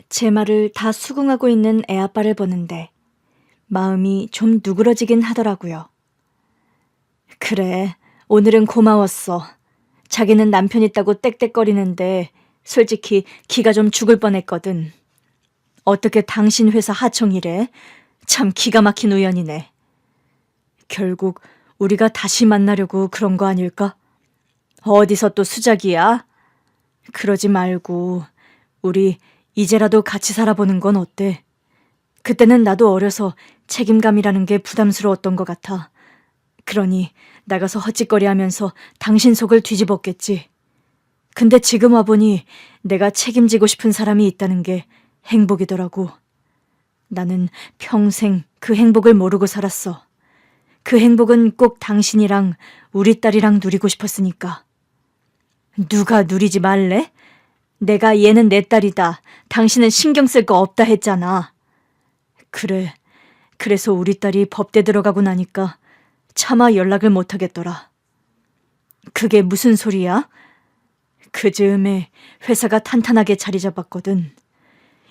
제 말을 다 수긍하고 있는 애아빠를 보는데 마음이 좀 누그러지긴 하더라고요. 그래, 오늘은 고마웠어. 자기는 남편 있다고 떽떽거리는데 솔직히 기가 좀 죽을 뻔했거든. 어떻게 당신 회사 하청이래? 참 기가 막힌 우연이네. 결국 우리가 다시 만나려고 그런 거 아닐까? 어디서 또 수작이야? 그러지 말고 우리 이제라도 같이 살아보는 건 어때? 그때는 나도 어려서 책임감이라는 게 부담스러웠던 것 같아. 그러니 나가서 헛짓거리하면서 당신 속을 뒤집었겠지. 근데 지금 와보니 내가 책임지고 싶은 사람이 있다는 게 행복이더라고. 나는 평생 그 행복을 모르고 살았어. 그 행복은 꼭 당신이랑 우리 딸이랑 누리고 싶었으니까. 누가 누리지 말래? 내가 얘는 내 딸이다. 당신은 신경 쓸 거 없다 했잖아. 그래. 그래서 우리 딸이 법대 들어가고 나니까 차마 연락을 못 하겠더라. 그게 무슨 소리야? 그 즈음에 회사가 탄탄하게 자리 잡았거든.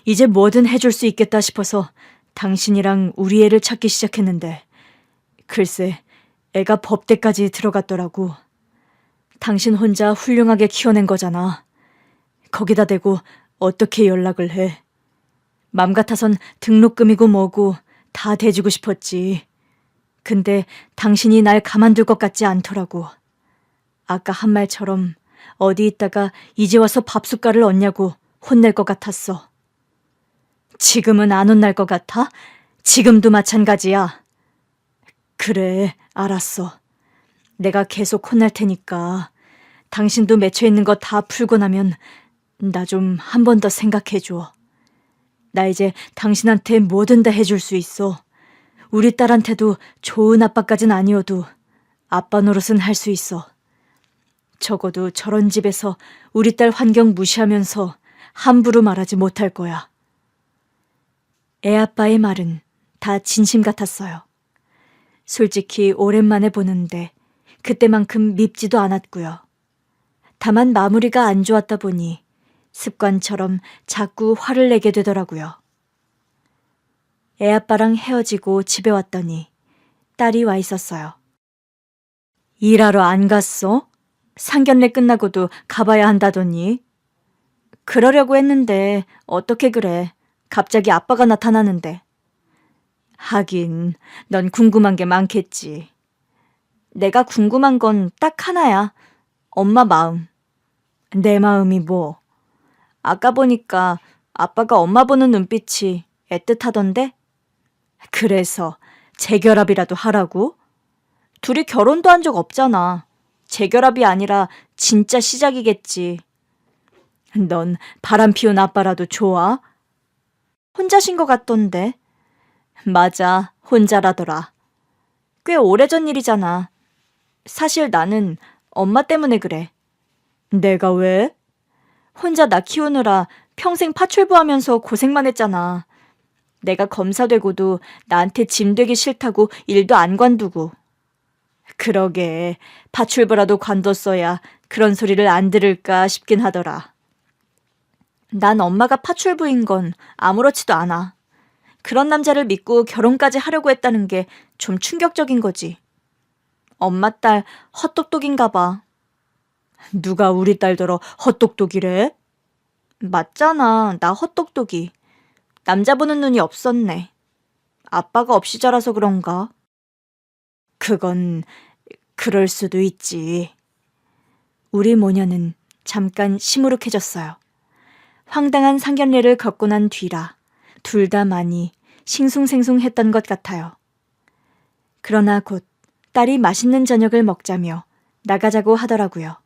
이제 뭐든 해줄 수 있겠다 싶어서 당신이랑 우리 애를 찾기 시작했는데 글쎄 애가 법대까지 들어갔더라고. 당신 혼자 훌륭하게 키워낸 거잖아. 거기다 대고 어떻게 연락을 해. 맘 같아선 등록금이고 뭐고 다 대주고 싶었지. 근데 당신이 날 가만둘 것 같지 않더라고. 아까 한 말처럼 어디 있다가 이제 와서 밥숟갈을 얻냐고 혼낼 것 같았어. 지금은 안 혼날 것 같아? 지금도 마찬가지야. 그래, 알았어. 내가 계속 혼날 테니까 당신도 맺혀 있는 거 다 풀고 나면 나 좀 한 번 더 생각해줘. 나 이제 당신한테 뭐든 다 해줄 수 있어. 우리 딸한테도 좋은 아빠까진 아니어도 아빠 노릇은 할 수 있어. 적어도 저런 집에서 우리 딸 환경 무시하면서 함부로 말하지 못할 거야. 애아빠의 말은 다 진심 같았어요. 솔직히 오랜만에 보는데 그때만큼 밉지도 않았고요. 다만 마무리가 안 좋았다 보니 습관처럼 자꾸 화를 내게 되더라고요. 애아빠랑 헤어지고 집에 왔더니 딸이 와 있었어요. 일하러 안 갔어? 상견례 끝나고도 가봐야 한다더니. 그러려고 했는데 어떻게 그래. 갑자기 아빠가 나타나는데. 하긴 넌 궁금한 게 많겠지. 내가 궁금한 건 딱 하나야. 엄마 마음. 내 마음이 뭐? 아까 보니까 아빠가 엄마 보는 눈빛이 애틋하던데? 그래서 재결합이라도 하라고? 둘이 결혼도 한 적 없잖아. 재결합이 아니라 진짜 시작이겠지. 넌 바람 피운 아빠라도 좋아? 혼자신 것 같던데. 맞아, 혼자라더라. 꽤 오래전 일이잖아. 사실 나는 엄마 때문에 그래. 내가 왜? 혼자 나 키우느라 평생 파출부하면서 고생만 했잖아. 내가 검사 되고도 나한테 짐 되기 싫다고 일도 안 관두고. 그러게 파출부라도 관뒀어야 그런 소리를 안 들을까 싶긴 하더라. 난 엄마가 파출부인 건 아무렇지도 않아. 그런 남자를 믿고 결혼까지 하려고 했다는 게 좀 충격적인 거지. 엄마 딸 헛똑똑인가 봐. 누가 우리 딸더러 헛똑똑이래? 맞잖아, 나 헛똑똑이. 남자 보는 눈이 없었네. 아빠가 없이 자라서 그런가? 그건 그럴 수도 있지. 우리 모녀는 잠깐 시무룩해졌어요. 황당한 상견례를 겪고 난 뒤라 둘 다 많이 싱숭생숭했던 것 같아요. 그러나 곧 딸이 맛있는 저녁을 먹자며 나가자고 하더라고요.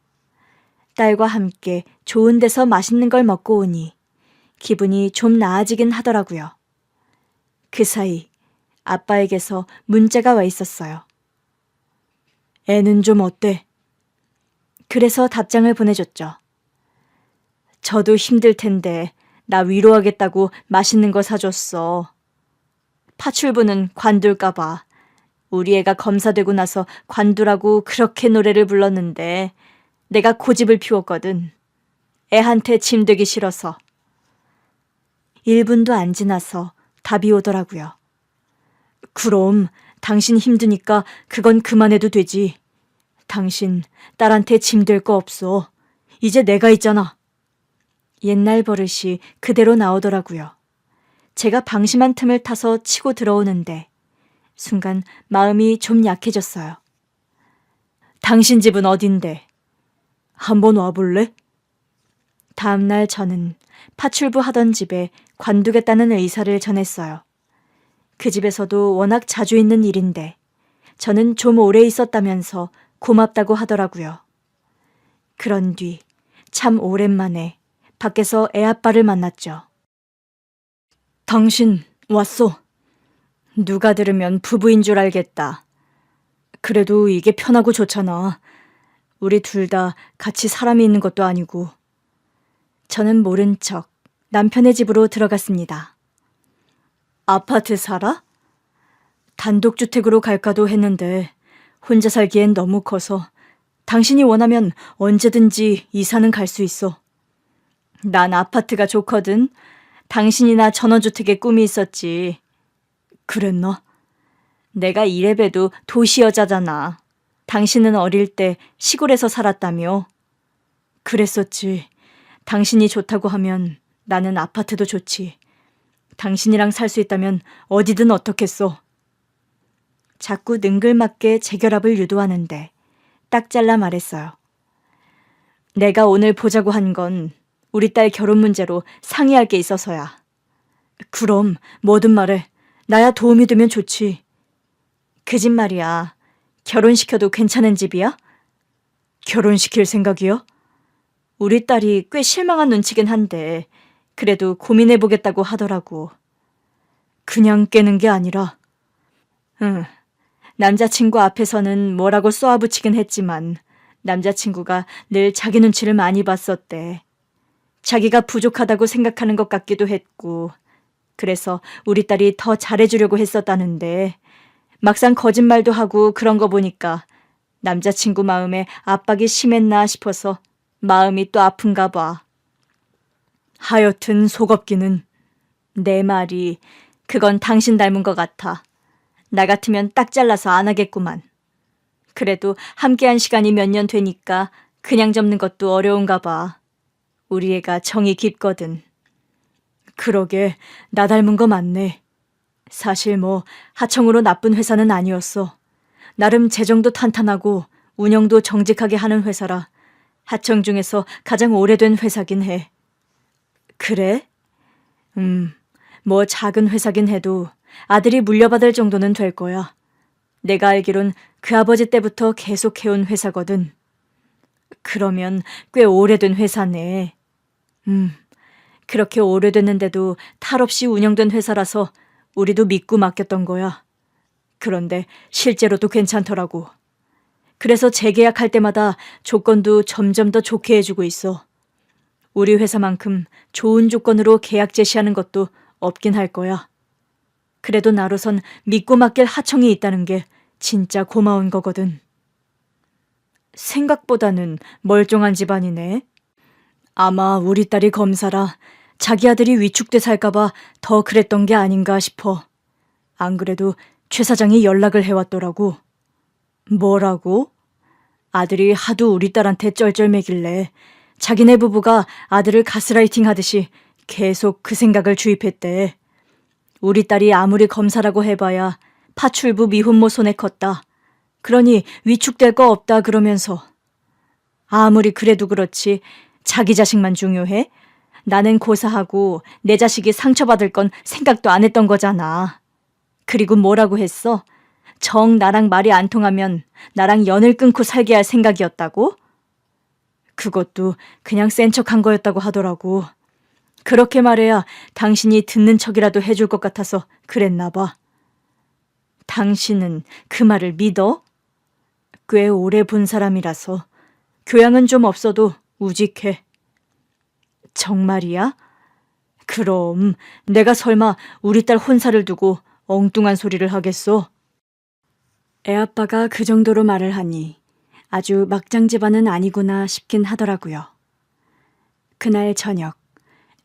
딸과 함께 좋은 데서 맛있는 걸 먹고 오니 기분이 좀 나아지긴 하더라고요. 그 사이 아빠에게서 문자가 와 있었어요. 애는 좀 어때? 그래서 답장을 보내줬죠. 저도 힘들 텐데 나 위로하겠다고 맛있는 거 사줬어. 파출부는 관둘까 봐. 우리 애가 검사되고 나서 관두라고 그렇게 노래를 불렀는데 내가 고집을 피웠거든. 애한테 짐되기 싫어서. 1분도 안 지나서 답이 오더라고요. 그럼 당신 힘드니까 그건 그만해도 되지. 당신 딸한테 짐될 거 없어. 이제 내가 있잖아. 옛날 버릇이 그대로 나오더라고요. 제가 방심한 틈을 타서 치고 들어오는데 순간 마음이 좀 약해졌어요. 당신 집은 어딘데? 한번 와볼래? 다음날 저는 파출부 하던 집에 관두겠다는 의사를 전했어요. 그 집에서도 워낙 자주 있는 일인데 저는 좀 오래 있었다면서 고맙다고 하더라고요. 그런 뒤 참 오랜만에 밖에서 애아빠를 만났죠. 당신 왔어. 누가 들으면 부부인 줄 알겠다. 그래도 이게 편하고 좋잖아. 우리 둘 다 같이 사람이 있는 것도 아니고. 저는 모른 척 남편의 집으로 들어갔습니다. 아파트 살아? 단독주택으로 갈까도 했는데 혼자 살기엔 너무 커서 당신이 원하면 언제든지 이사는 갈 수 있어. 난 아파트가 좋거든. 당신이나 전원주택의 꿈이 있었지. 그랬나? 내가 이래봬도 도시 여자잖아. 당신은 어릴 때 시골에서 살았다며. 그랬었지. 당신이 좋다고 하면 나는 아파트도 좋지. 당신이랑 살 수 있다면 어디든 어떻겠어. 자꾸 능글맞게 재결합을 유도하는데 딱 잘라 말했어요. 내가 오늘 보자고 한 건 우리 딸 결혼 문제로 상의할 게 있어서야. 그럼 뭐든 말해. 나야 도움이 되면 좋지. 그 집 말이야. 결혼시켜도 괜찮은 집이야? 결혼시킬 생각이요? 우리 딸이 꽤 실망한 눈치긴 한데 그래도 고민해보겠다고 하더라고. 그냥 깨는 게 아니라. 응. 남자친구 앞에서는 뭐라고 쏘아붙이긴 했지만 남자친구가 늘 자기 눈치를 많이 봤었대. 자기가 부족하다고 생각하는 것 같기도 했고 그래서 우리 딸이 더 잘해주려고 했었다는데 막상 거짓말도 하고 그런 거 보니까 남자친구 마음에 압박이 심했나 싶어서 마음이 또 아픈가 봐. 하여튼 속없기는. 내 말이 그건 당신 닮은 것 같아. 나 같으면 딱 잘라서 안 하겠구만. 그래도 함께한 시간이 몇 년 되니까 그냥 접는 것도 어려운가 봐. 우리 애가 정이 깊거든. 그러게 나 닮은 거 맞네. 사실 뭐 하청으로 나쁜 회사는 아니었어. 나름 재정도 탄탄하고 운영도 정직하게 하는 회사라 하청 중에서 가장 오래된 회사긴 해. 그래? 뭐 작은 회사긴 해도 아들이 물려받을 정도는 될 거야. 내가 알기론 그 아버지 때부터 계속 해온 회사거든. 그러면 꽤 오래된 회사네. 그렇게 오래됐는데도 탈 없이 운영된 회사라서 우리도 믿고 맡겼던 거야. 그런데 실제로도 괜찮더라고. 그래서 재계약할 때마다 조건도 점점 더 좋게 해주고 있어. 우리 회사만큼 좋은 조건으로 계약 제시하는 것도 없긴 할 거야. 그래도 나로선 믿고 맡길 하청이 있다는 게 진짜 고마운 거거든. 생각보다는 멀쩡한 집안이네. 아마 우리 딸이 검사라 자기 아들이 위축돼 살까봐 더 그랬던 게 아닌가 싶어. 안 그래도 최 사장이 연락을 해왔더라고. 뭐라고? 아들이 하도 우리 딸한테 쩔쩔매길래 자기네 부부가 아들을 가스라이팅 하듯이 계속 그 생각을 주입했대. 우리 딸이 아무리 검사라고 해봐야 파출부 미혼모 손에 컸다. 그러니 위축될 거 없다 그러면서. 아무리 그래도 그렇지 자기 자식만 중요해? 나는 고사하고 내 자식이 상처받을 건 생각도 안 했던 거잖아. 그리고 뭐라고 했어? 정 나랑 말이 안 통하면 나랑 연을 끊고 살게 할 생각이었다고? 그것도 그냥 센 척한 거였다고 하더라고. 그렇게 말해야 당신이 듣는 척이라도 해줄 것 같아서 그랬나 봐. 당신은 그 말을 믿어? 꽤 오래 본 사람이라서 교양은 좀 없어도 우직해. 정말이야? 그럼 내가 설마 우리 딸 혼사를 두고 엉뚱한 소리를 하겠어? 애아빠가 그 정도로 말을 하니 아주 막장 집안은 아니구나 싶긴 하더라고요. 그날 저녁,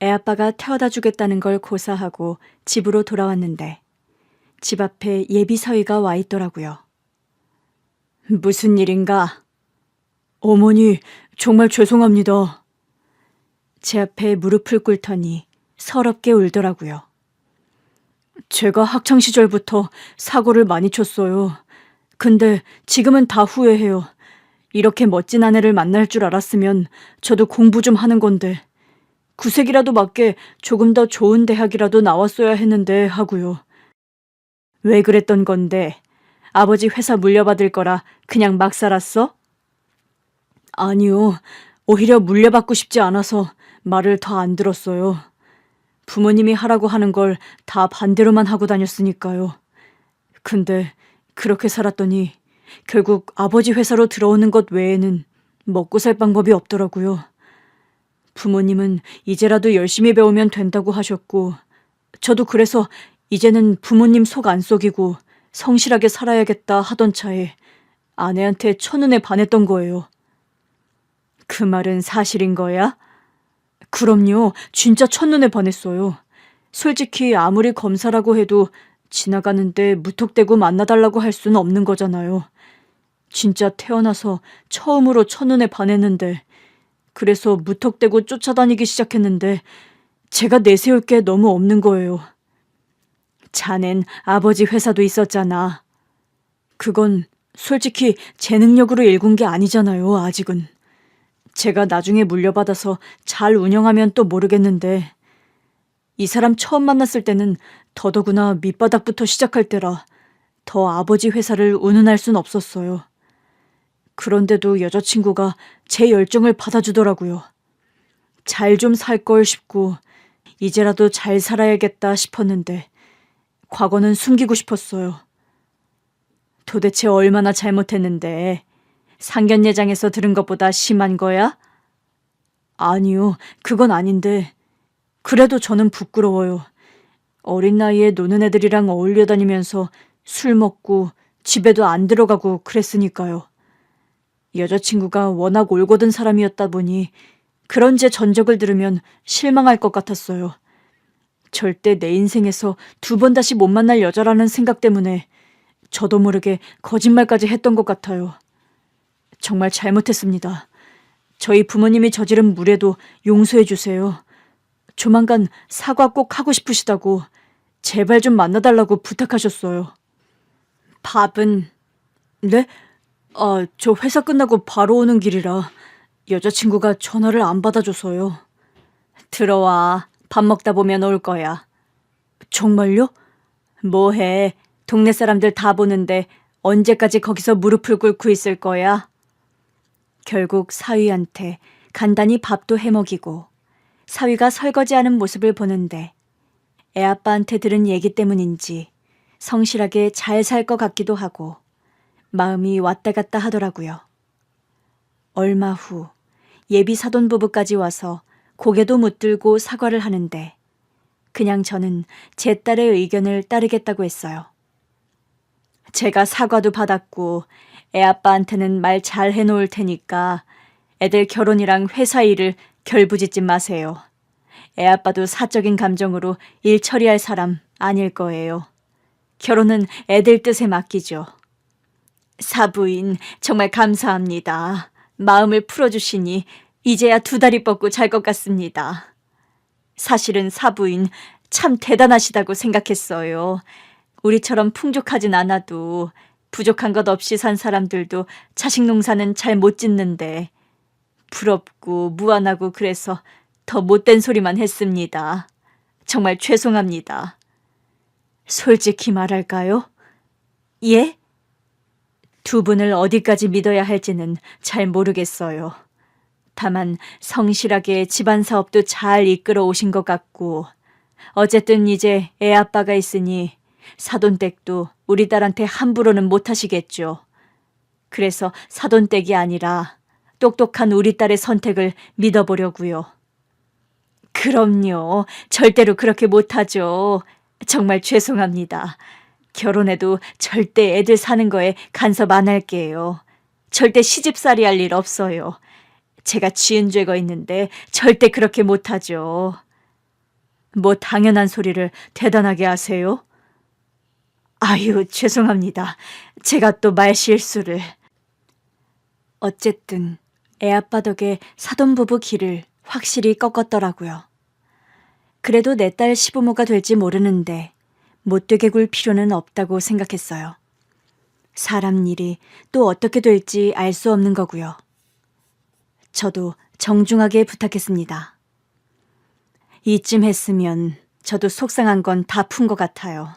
애아빠가 태워다 주겠다는 걸 고사하고 집으로 돌아왔는데 집 앞에 예비 사위가 와 있더라고요. 무슨 일인가? 어머니, 정말 죄송합니다. 제 앞에 무릎을 꿇더니 서럽게 울더라고요. 제가 학창시절부터 사고를 많이 쳤어요. 근데 지금은 다 후회해요. 이렇게 멋진 아내를 만날 줄 알았으면 저도 공부 좀 하는 건데 구색이라도 맞게 조금 더 좋은 대학이라도 나왔어야 했는데 하고요. 왜 그랬던 건데? 아버지 회사 물려받을 거라 그냥 막 살았어? 아니요. 오히려 물려받고 싶지 않아서 말을 더 안 들었어요. 부모님이 하라고 하는 걸 다 반대로만 하고 다녔으니까요. 근데 그렇게 살았더니 결국 아버지 회사로 들어오는 것 외에는 먹고 살 방법이 없더라고요. 부모님은 이제라도 열심히 배우면 된다고 하셨고 저도 그래서 이제는 부모님 속 안 속이고 성실하게 살아야겠다 하던 차에 아내한테 첫눈에 반했던 거예요. 그 말은 사실인 거야? 그럼요. 진짜 첫눈에 반했어요. 솔직히 아무리 검사라고 해도 지나가는데 무턱대고 만나달라고 할 수는 없는 거잖아요. 진짜 태어나서 처음으로 첫눈에 반했는데 그래서 무턱대고 쫓아다니기 시작했는데 제가 내세울 게 너무 없는 거예요. 자넨 아버지 회사도 있었잖아. 그건 솔직히 제 능력으로 일군 게 아니잖아요, 아직은. 제가 나중에 물려받아서 잘 운영하면 또 모르겠는데 이 사람 처음 만났을 때는 더더구나 밑바닥부터 시작할 때라 더 아버지 회사를 운운할 순 없었어요. 그런데도 여자친구가 제 열정을 받아주더라고요. 잘 좀 살 걸 싶고 이제라도 잘 살아야겠다 싶었는데 과거는 숨기고 싶었어요. 도대체 얼마나 잘못했는데 상견례장에서 들은 것보다 심한 거야? 아니요, 그건 아닌데 그래도 저는 부끄러워요. 어린 나이에 노는 애들이랑 어울려 다니면서 술 먹고 집에도 안 들어가고 그랬으니까요. 여자친구가 워낙 올곧은 사람이었다 보니 그런 제 전적을 들으면 실망할 것 같았어요. 절대 내 인생에서 2번 다시 못 만날 여자라는 생각 때문에 저도 모르게 거짓말까지 했던 것 같아요. 정말 잘못했습니다. 저희 부모님이 저지른 무례도 용서해 주세요. 조만간 사과 꼭 하고 싶으시다고 제발 좀 만나달라고 부탁하셨어요. 밥은? 네? 저 회사 끝나고 바로 오는 길이라 여자친구가 전화를 안 받아줘서요. 들어와. 밥 먹다 보면 올 거야. 정말요? 뭐해. 동네 사람들 다 보는데 언제까지 거기서 무릎을 꿇고 있을 거야? 결국 사위한테 간단히 밥도 해먹이고 사위가 설거지하는 모습을 보는데 애아빠한테 들은 얘기 때문인지 성실하게 잘 살 것 같기도 하고 마음이 왔다 갔다 하더라고요. 얼마 후 예비 사돈 부부까지 와서 고개도 묻들고 사과를 하는데 그냥 저는 제 딸의 의견을 따르겠다고 했어요. 제가 사과도 받았고 애아빠한테는 말 잘 해놓을 테니까 애들 결혼이랑 회사 일을 결부짓지 마세요. 애아빠도 사적인 감정으로 일 처리할 사람 아닐 거예요. 결혼은 애들 뜻에 맡기죠. 사부인 정말 감사합니다. 마음을 풀어주시니 이제야 2다리 뻗고 잘 것 같습니다. 사실은 사부인 참 대단하시다고 생각했어요. 우리처럼 풍족하진 않아도 부족한 것 없이 산 사람들도 자식 농사는 잘 못 짓는데 부럽고 무안하고 그래서 더 못된 소리만 했습니다. 정말 죄송합니다. 솔직히 말할까요? 예? 2분을 어디까지 믿어야 할지는 잘 모르겠어요. 다만 성실하게 집안 사업도 잘 이끌어 오신 것 같고 어쨌든 이제 애 아빠가 있으니 사돈댁도 우리 딸한테 함부로는 못하시겠죠. 그래서 사돈댁이 아니라 똑똑한 우리 딸의 선택을 믿어보려고요. 그럼요. 절대로 그렇게 못하죠. 정말 죄송합니다. 결혼해도 절대 애들 사는 거에 간섭 안 할게요. 절대 시집살이 할 일 없어요. 제가 지은 죄가 있는데 절대 그렇게 못하죠. 뭐 당연한 소리를 대단하게 하세요? 아유, 죄송합니다. 제가 또 말실수를. 어쨌든 애아빠 덕에 사돈부부 길을 확실히 꺾었더라고요. 그래도 내 딸 시부모가 될지 모르는데 못되게 굴 필요는 없다고 생각했어요. 사람 일이 또 어떻게 될지 알 수 없는 거고요. 저도 정중하게 부탁했습니다. 이쯤 했으면 저도 속상한 건 다 푼 것 같아요.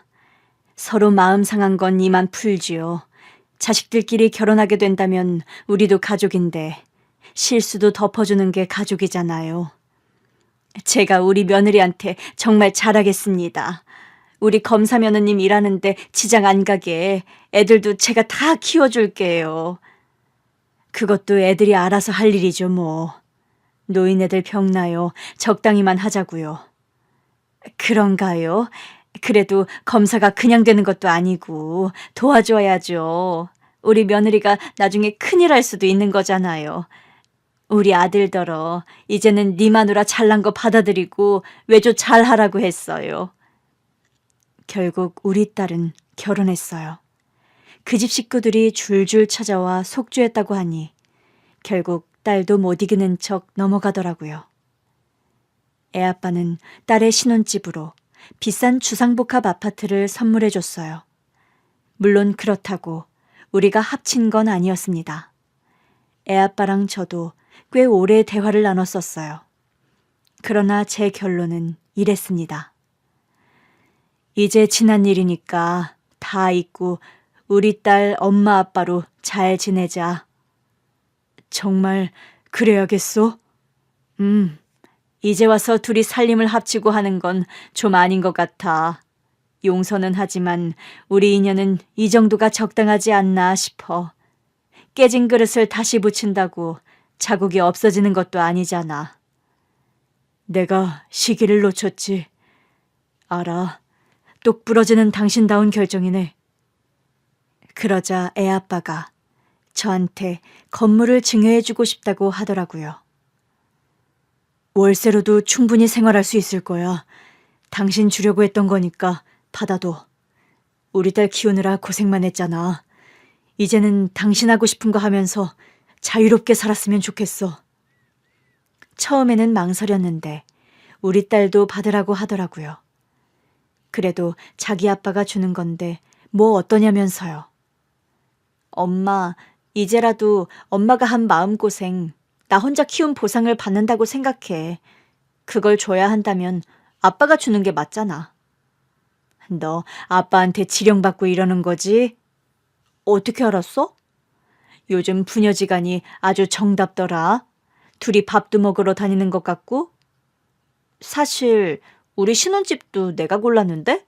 서로 마음 상한 건 이만 풀지요. 자식들끼리 결혼하게 된다면 우리도 가족인데 실수도 덮어주는 게 가족이잖아요. 제가 우리 며느리한테 정말 잘하겠습니다. 우리 검사 며느님 일하는데 지장 안 가게 애들도 제가 다 키워줄게요. 그것도 애들이 알아서 할 일이죠 뭐. 노인애들 병나요. 적당히만 하자고요. 그런가요? 그래도 검사가 그냥 되는 것도 아니고 도와줘야죠. 우리 며느리가 나중에 큰일 할 수도 있는 거잖아요. 우리 아들더러 이제는 네 마누라 잘난 거 받아들이고 외조 잘하라고 했어요. 결국 우리 딸은 결혼했어요. 그 집 식구들이 줄줄 찾아와 속죄했다고 하니 결국 딸도 못 이기는 척 넘어가더라고요. 애아빠는 딸의 신혼집으로 비싼 주상복합 아파트를 선물해줬어요. 물론 그렇다고 우리가 합친 건 아니었습니다. 애아빠랑 저도 꽤 오래 대화를 나눴었어요. 그러나 제 결론은 이랬습니다. 이제 지난 일이니까 다 잊고 우리 딸 엄마 아빠로 잘 지내자. 정말 그래야겠소? 이제 와서 둘이 살림을 합치고 하는 건 좀 아닌 것 같아. 용서는 하지만 우리 인연은 이 정도가 적당하지 않나 싶어. 깨진 그릇을 다시 붙인다고 자국이 없어지는 것도 아니잖아. 내가 시기를 놓쳤지. 알아. 똑 부러지는 당신다운 결정이네. 그러자 애아빠가 저한테 건물을 증여해주고 싶다고 하더라고요. 월세로도 충분히 생활할 수 있을 거야. 당신 주려고 했던 거니까 받아둬. 우리 딸 키우느라 고생만 했잖아. 이제는 당신 하고 싶은 거 하면서 자유롭게 살았으면 좋겠어. 처음에는 망설였는데 우리 딸도 받으라고 하더라고요. 그래도 자기 아빠가 주는 건데 뭐 어떠냐면서요. 엄마, 이제라도 엄마가 한 마음고생, 나 혼자 키운 보상을 받는다고 생각해. 그걸 줘야 한다면 아빠가 주는 게 맞잖아. 너 아빠한테 지령받고 이러는 거지? 어떻게 알았어? 요즘 부녀지간이 아주 정답더라. 둘이 밥도 먹으러 다니는 것 같고. 사실 우리 신혼집도 내가 골랐는데?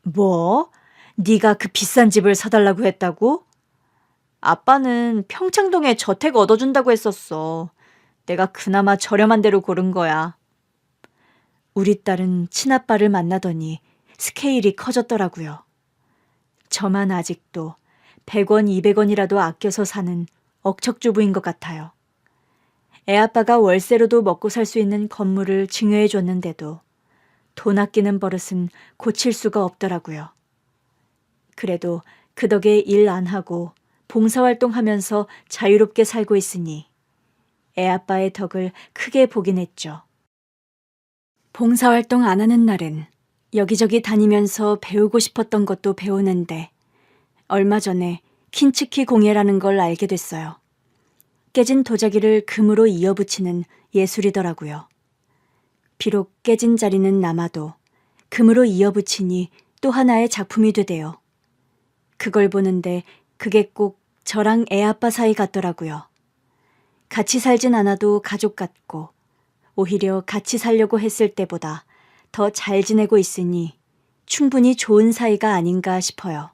뭐? 네가 그 비싼 집을 사달라고 했다고? 아빠는 평창동에 저택 얻어준다고 했었어. 내가 그나마 저렴한 데로 고른 거야. 우리 딸은 친아빠를 만나더니 스케일이 커졌더라고요. 저만 아직도 100원, 200원이라도 아껴서 사는 억척주부인 것 같아요. 애아빠가 월세로도 먹고 살 수 있는 건물을 증여해 줬는데도 돈 아끼는 버릇은 고칠 수가 없더라고요. 그래도 그 덕에 일 안 하고 봉사활동하면서 자유롭게 살고 있으니 애아빠의 덕을 크게 보긴 했죠. 봉사활동 안 하는 날엔 여기저기 다니면서 배우고 싶었던 것도 배우는데 얼마 전에 킨츠키 공예라는 걸 알게 됐어요. 깨진 도자기를 금으로 이어붙이는 예술이더라고요. 비록 깨진 자리는 남아도 금으로 이어붙이니 또 하나의 작품이 되대요. 그걸 보는데 그게 꼭 저랑 애아빠 사이 같더라고요. 같이 살진 않아도 가족 같고 오히려 같이 살려고 했을 때보다 더 잘 지내고 있으니 충분히 좋은 사이가 아닌가 싶어요.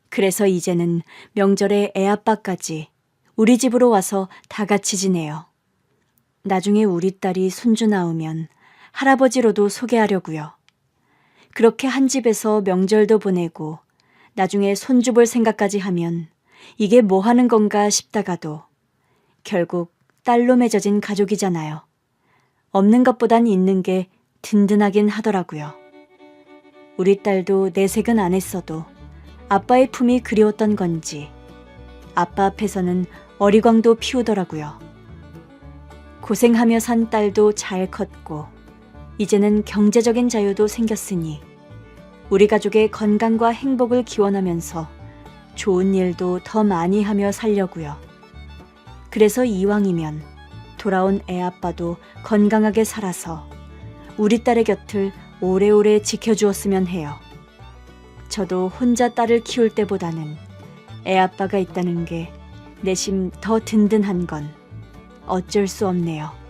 그래서 이제는 명절에 애아빠까지 우리 집으로 와서 다 같이 지내요. 나중에 우리 딸이 손주 낳으면 할아버지로도 소개하려고요. 그렇게 한 집에서 명절도 보내고 나중에 손주 볼 생각까지 하면 이게 뭐 하는 건가 싶다가도 결국 딸로 맺어진 가족이잖아요. 없는 것보단 있는 게 든든하긴 하더라고요. 우리 딸도 내색은 안 했어도 아빠의 품이 그리웠던 건지 아빠 앞에서는 어리광도 피우더라고요. 고생하며 산 딸도 잘 컸고 이제는 경제적인 자유도 생겼으니 우리 가족의 건강과 행복을 기원하면서 좋은 일도 더 많이 하며 살려고요. 그래서 이왕이면 돌아온 애아빠도 건강하게 살아서 우리 딸의 곁을 오래오래 지켜주었으면 해요. 저도 혼자 딸을 키울 때보다는 애아빠가 있다는 게 내심 더 든든한 건 어쩔 수 없네요.